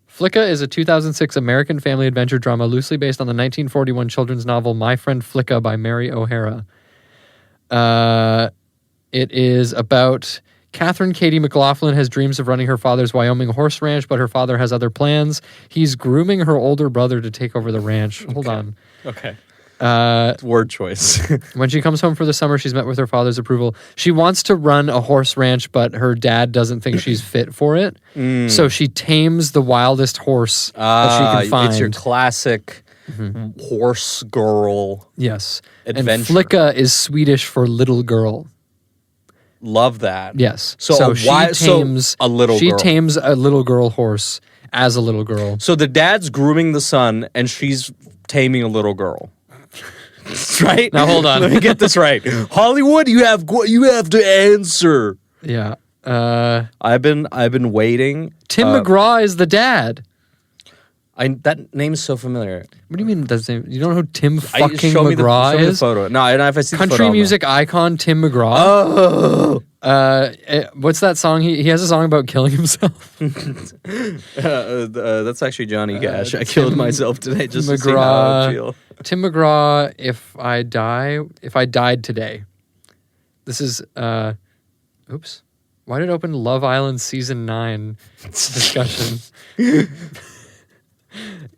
Flicka is a 2006 American family adventure drama loosely based on the 1941 children's novel My Friend Flicka by Mary O'Hara. It is about Catherine Katie McLaughlin has dreams of running her father's Wyoming horse ranch, but her father has other plans. He's grooming her older brother to take over the ranch. Hold on. Okay. Word choice. When she comes home for the summer, she's met with her father's approval. She wants to run a horse ranch, but her dad doesn't think she's fit for it. So she tames the wildest horse that she can find. It's your classic horse girl. Yes. Adventure. And Flicka is Swedish for little girl. Love that. Yes. So she why- so tames a little She girl. tames a little girl horse as a little girl. So the dad's grooming the son, and she's taming a little girl. Right? Now hold on. Let me get this right. Hollywood, you have to answer. Yeah. I've been waiting. Tim McGraw is the dad. That name is so familiar. What do you mean that's name? You don't know who Tim fucking Show me McGraw show me the is? photo. No, if I see the Country photo, I'll know. music icon Tim McGraw. Oh. What's that song? He has a song about killing himself. That's actually Johnny Cash. I killed myself today just to see how McGraw. I feel. Tim McGraw, if I died today. This is oops. Why did it open Love Island season 9 discussion?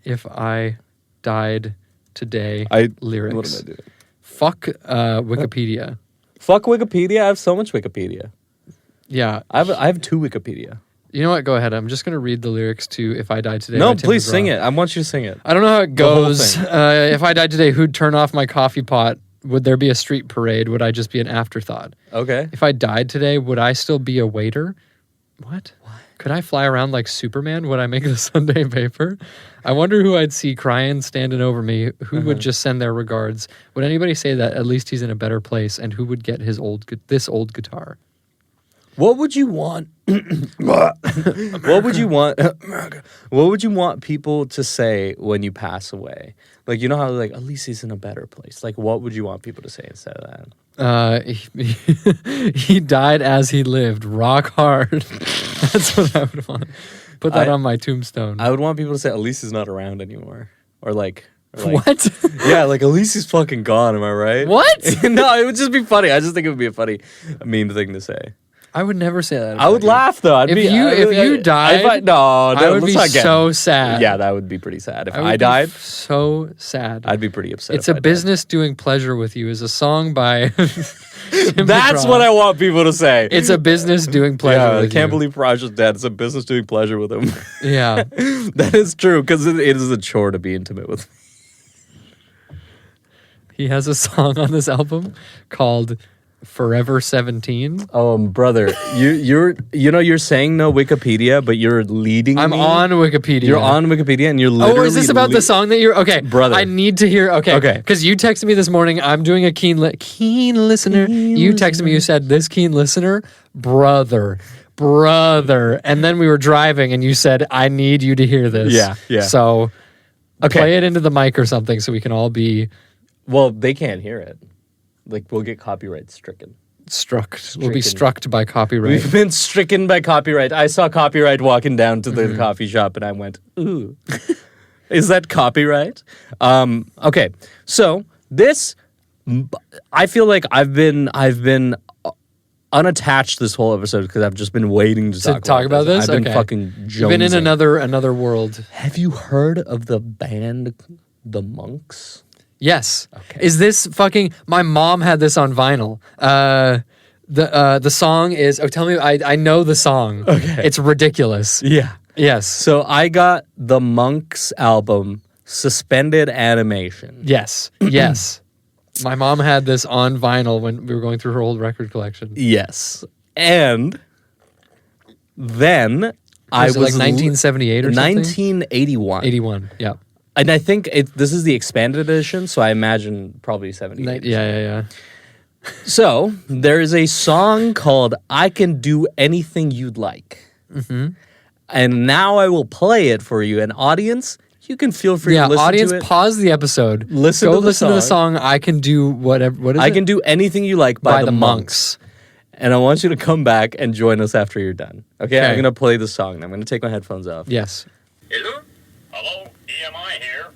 If I died today, lyrics. What am I doing? Fuck Wikipedia. Fuck Wikipedia. I have so much Wikipedia. Yeah, I have 2 Wikipedia. You know what? Go ahead. I'm just going to read the lyrics to If I Died Today. No, please sing it. I want you to sing it. I don't know how it goes. If I died today, who'd turn off my coffee pot? Would there be a street parade? Would I just be an afterthought? Okay. If I died today, would I still be a waiter? What? Could I fly around like Superman? Would I make the Sunday paper? I wonder who I'd see crying, standing over me. Who would just send their regards? Would anybody say that at least he's in a better place? And who would get this old guitar? What would you want? What would you want? What would you want people to say when you pass away? Like, you know how like at least he's in a better place. Like, what would you want people to say instead of that? He died as he lived, rock hard. That's what I would want. Put that on my tombstone. I would want people to say at least he's not around anymore, or like what? Yeah, like at least he's fucking gone. Am I right? What? No, it would just be funny. I just think it would be a funny, mean thing to say. I would never say that. I would laugh though. If you died, I would be so sad. Yeah, that would be pretty sad. If I died, so sad. I'd be pretty upset. It's a business doing pleasure with you. Is a song by. That's what I want people to say. It's a business doing pleasure. I can't believe Raj is dead. It's a business doing pleasure with him. Yeah, that is true because it is a chore to be intimate with me. He has a song on this album called Forever 17. Brother, you're saying no Wikipedia, but you're leading I'm on Wikipedia. You're on Wikipedia and you're literally... Oh, is this about the song that you're... Okay. Brother. I need to hear... Okay. Because you texted me this morning. I'm doing a keen listener. You texted me. You said, this keen listener, brother. And then we were driving and you said, I need you to hear this. Yeah. So play it into the mic or something so we can all be... Well, they can't hear it. Like, we'll get copyright stricken. We'll be struck by copyright. We've been stricken by copyright. I saw copyright walking down to the coffee shop and I went, ooh. Is that copyright? Okay. So this, I feel like I've been unattached this whole episode because I've just been waiting to talk about this. I've been fucking jonesing. You've been in another world. Have you heard of the band The Monks? Yes. Okay. Is this fucking... My mom had this on vinyl. The song is... Oh, tell me... I know the song. Okay. It's ridiculous. Yeah. Yes. So I got the Monks album, Suspended Animation. Yes. Yes. My mom had this on vinyl when we were going through her old record collection. Yes. And then I was... like 1978 or something? 1981. 81, yeah. And I think this is the expanded edition, so I imagine probably 78. Yeah. So, there is a song called I Can Do Anything You'd Like. Mm-hmm. And now I will play it for you. And audience, you can feel free to listen to it. Yeah, audience, pause the episode. Go listen to the song. I Can Do Whatever. What is it? I Can Do Anything You Like by the Monks. And I want you to come back and join us after you're done. Okay? I'm going to play the song. I'm going to take my headphones off. Yes. Hello? Hello, EMI here.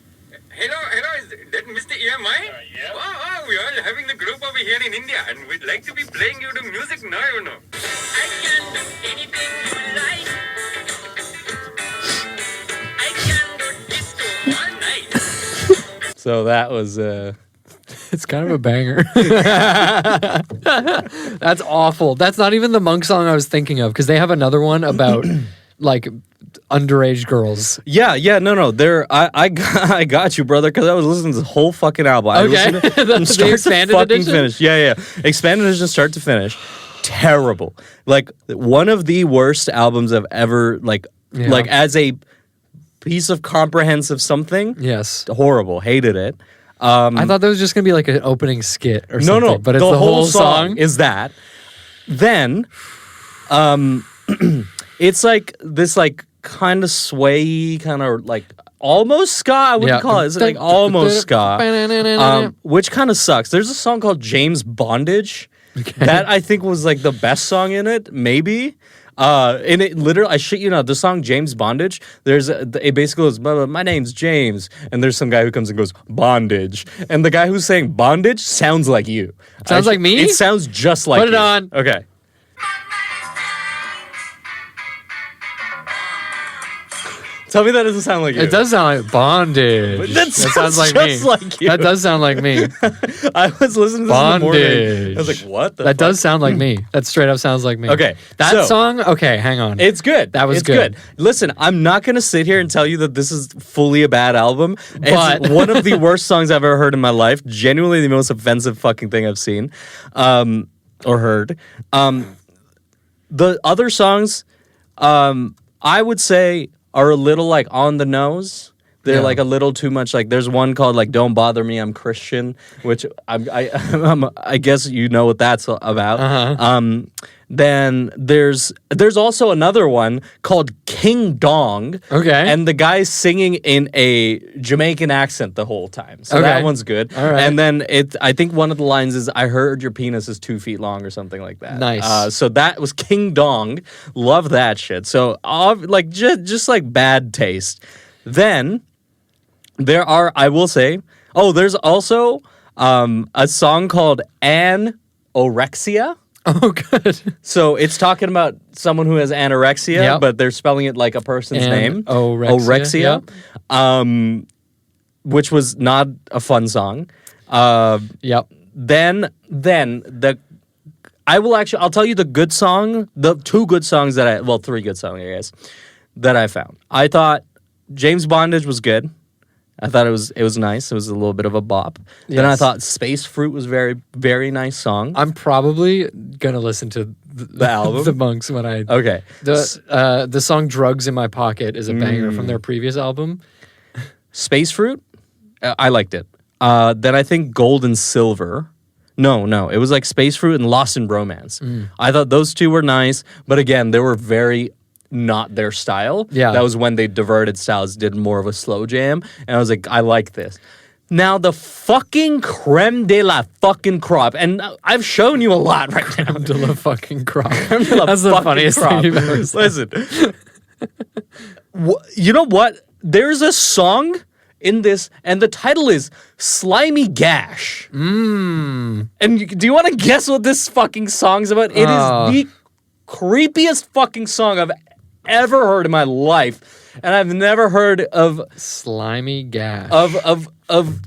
Hello, is that Mr. EMI? Yeah. Oh, we are having the group over here in India and we'd like to be playing you the music now, you know. I can do anything you like. I can do disco all night. So that was... It's kind of a banger. That's awful. That's not even the Monk song I was thinking of because they have another one about like... underage girls. Yeah, no. I got you, brother, because I was listening to the whole fucking album. I listened to it from start to fucking finish. Yeah. Expanded edition, start to finish. Terrible. Like one of the worst albums I've ever like as a piece of comprehensive something. Yes. Horrible. Hated it. I thought that was just gonna be like an opening skit or something. No, but it's the whole song is that. Then, it's like this like kind of sway, kind of like almost ska. I wouldn't call it. It's like almost ska, which kind of sucks. There's a song called James Bondage that I think was like the best song in it, maybe. And it literally, I shit you not, the song James Bondage, it basically goes, my name's James, and there's some guy who comes and goes, bondage. And the guy who's saying bondage sounds like you. Sounds like me? It sounds just like Put it you. on. Okay. Tell me that doesn't sound like you. It does sound like Bondage. That sounds like me. Like you. That does sound like me. I was listening to this in the morning. I was like, what the That fuck? does sound like me. That straight up sounds like me. Okay. That song, okay, hang on. It's good. That was it's good. Listen, I'm not going to sit here and tell you that this is fully a bad album. But It's one of the worst songs I've ever heard in my life. Genuinely the most offensive fucking thing I've seen or heard. The other songs, I would say, are a little like on the nose. They're like a little too much. Like there's one called like "Don't Bother Me, I'm Christian," which I guess you know what that's about. Uh-huh. Then there's also another one called King Dong. Okay. And the guy's singing in a Jamaican accent the whole time. So that one's good. All right. And then I think one of the lines is, "I heard your penis is 2 feet long," or something like that. Nice. So that was King Dong. Love that shit. So like just like bad taste. Then there are, I will say, there's also a song called Anorexia. Oh, good. So it's talking about someone who has anorexia, Yep. but they're spelling it like a person's name. Orexia. Which was not a fun song. Yep. Then I'll tell you the good song, the 2 good songs 3 good songs, I guess, that I found. I thought James Bondage was good. I thought it was nice. It was a little bit of a bop. Yes. Then I thought Space Fruit was very, very nice song. I'm probably gonna listen to The album? the Monks when I Okay. the song "Drugs in My Pocket" is a banger from their previous album. Space Fruit, I liked it. Then I think Gold and Silver. No, it was like Space Fruit and Lost in Romance. I thought those 2 were nice, but again, they were very not their style. Yeah. That was when they diverted styles, did more of a slow jam, and I was like, I like this. Now the fucking creme de la fucking crop, and I've shown you a lot right now. De la fucking crop. Creme de la That's the fucking funniest crop. thing you've ever said. Listen, you know what? There's a song in this, and the title is Slimy Gash. And do you want to guess what this fucking song's about? It is the creepiest fucking song I've ever heard in my life, and I've never heard of Slimy Gash. of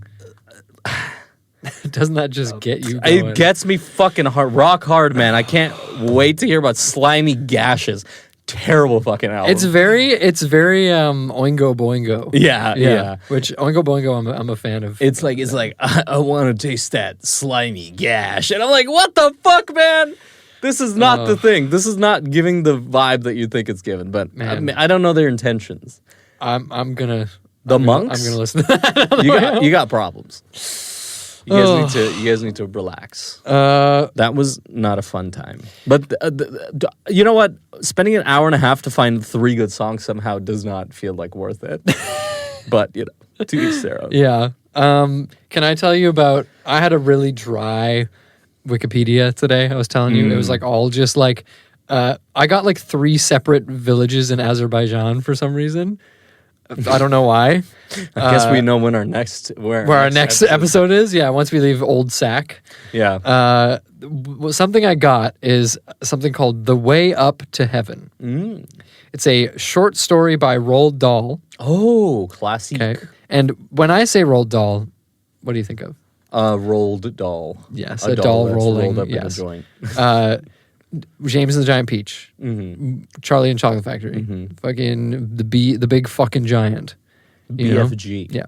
Doesn't that just get you going? It gets me fucking rock hard, man. I can't wait to hear about Slimy Gashes. Terrible fucking album. It's very Oingo Boingo. Yeah. Which Oingo Boingo I'm a fan of. It's like I want to taste that slimy gash, and I'm like, what the fuck, man? This is not the thing. This is not giving the vibe that you think it's given. But I don't know their intentions. I'm gonna Monks. I'm gonna listen to that. You got problems. You guys need to relax. That was not a fun time. But you know what? Spending an hour and a half to find 3 good songs somehow does not feel like worth it. But to each their own. Yeah. Can I tell you about? I had a really dry Wikipedia today. I was telling you, it was like all just like I got like 3 separate villages in Azerbaijan for some reason. I don't know why. I guess we know when our next episode is. Yeah, once we leave Old Sack. Yeah. Something I got is something called "The Way Up to Heaven." It's a short story by Roald Dahl. Oh, classic. Okay. And when I say Roald Dahl, what do you think of? Rolled doll. Yes, a doll rolling. Rolled up yes. in a joint. James and the Giant Peach. Charlie and Chocolate Factory. Fucking the big fucking giant. BFG. Yeah.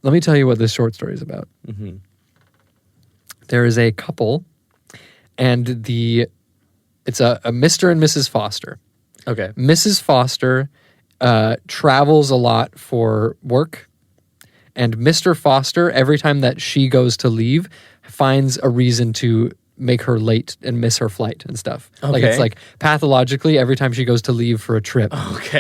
Let me tell you what this short story is about. There is a couple, and it's a Mr. and Mrs. Foster. Okay. Mrs. Foster travels a lot for work, and Mr. Foster, every time that she goes to leave, finds a reason to make her late and miss her flight and stuff. Okay. Like it's like pathologically, every time she goes to leave for a trip,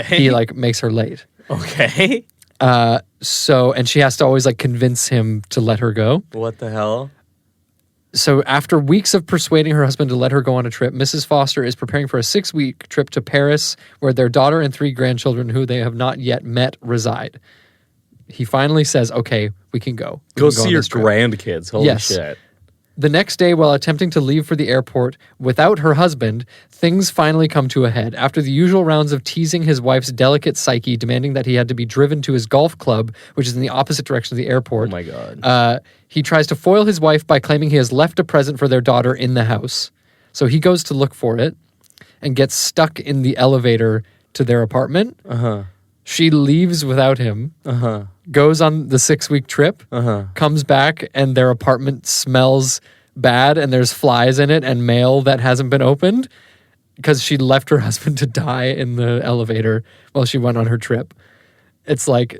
he like makes her late. Okay. And she has to always like convince him to let her go. What the hell? So after weeks of persuading her husband to let her go on a trip, Mrs. Foster is preparing for a 6-week trip to Paris, where their daughter and 3 grandchildren who they have not yet met reside. He finally says, okay, we can go. Go see your grandkids. Holy shit. The next day, while attempting to leave for the airport without her husband, things finally come to a head. After the usual rounds of teasing his wife's delicate psyche, demanding that he had to be driven to his golf club, which is in the opposite direction of the airport. Oh my God. He tries to foil his wife by claiming he has left a present for their daughter in the house. So he goes to look for it and gets stuck in the elevator to their apartment. She leaves without him, goes on the 6-week trip, comes back, and their apartment smells bad, and there's flies in it and mail that hasn't been opened because she left her husband to die in the elevator while she went on her trip. It's like,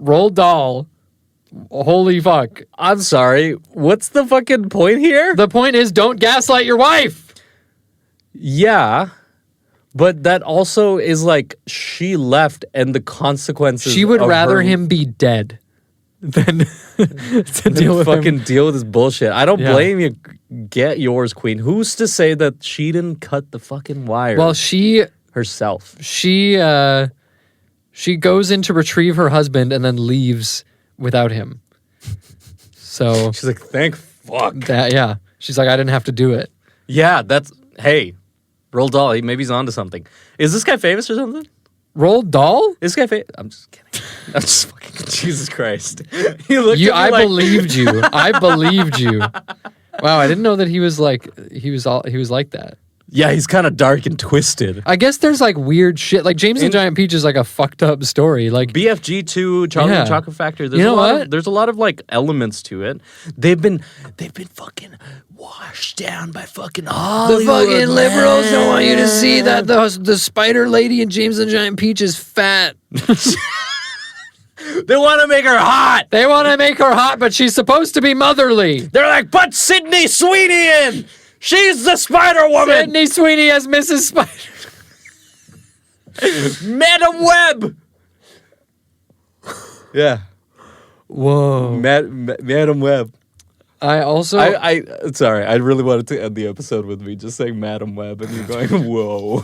Roald Dahl, holy fuck. I'm sorry. What's the fucking point here? The point is, don't gaslight your wife. Yeah. But that also is like she left and the consequences. She would of rather her him be dead than to deal with fucking him. deal with this bullshit. I don't blame you. Get yours, queen. Who's to say that she didn't cut the fucking wire? Well, she herself. She goes in to retrieve her husband and then leaves without him. So she's like, thank fuck. She's like, I didn't have to do it. Yeah, that's hey. Roald Dahl, maybe he's onto something. Is this guy famous or something? Roald Dahl? This guy famous? I'm just kidding. I'm just fucking Jesus Christ. He looked at me I like... believed you. I believed you. Wow, I didn't know that he was like that. Yeah, he's kind of dark and twisted. I guess there's like weird shit. Like James and the Giant Peach is like a fucked up story. Like BFG 2, Charlie and the Chocolate Factory. There's there's a lot of like elements to it. They've been fucking washed down by fucking Hollywood. The fucking liberals don't want you to see that the spider lady in James and the Giant Peach is fat. They want to make her hot. They want to make her hot, but she's supposed to be motherly. They're like, put Sydney Sweeney in. She's the Spider Woman. Sydney Sweeney as Mrs. Spider. Madam Web. Yeah. Whoa. Madam Web. I also... Sorry, I really wanted to end the episode with me just saying Madam Web and you going, whoa.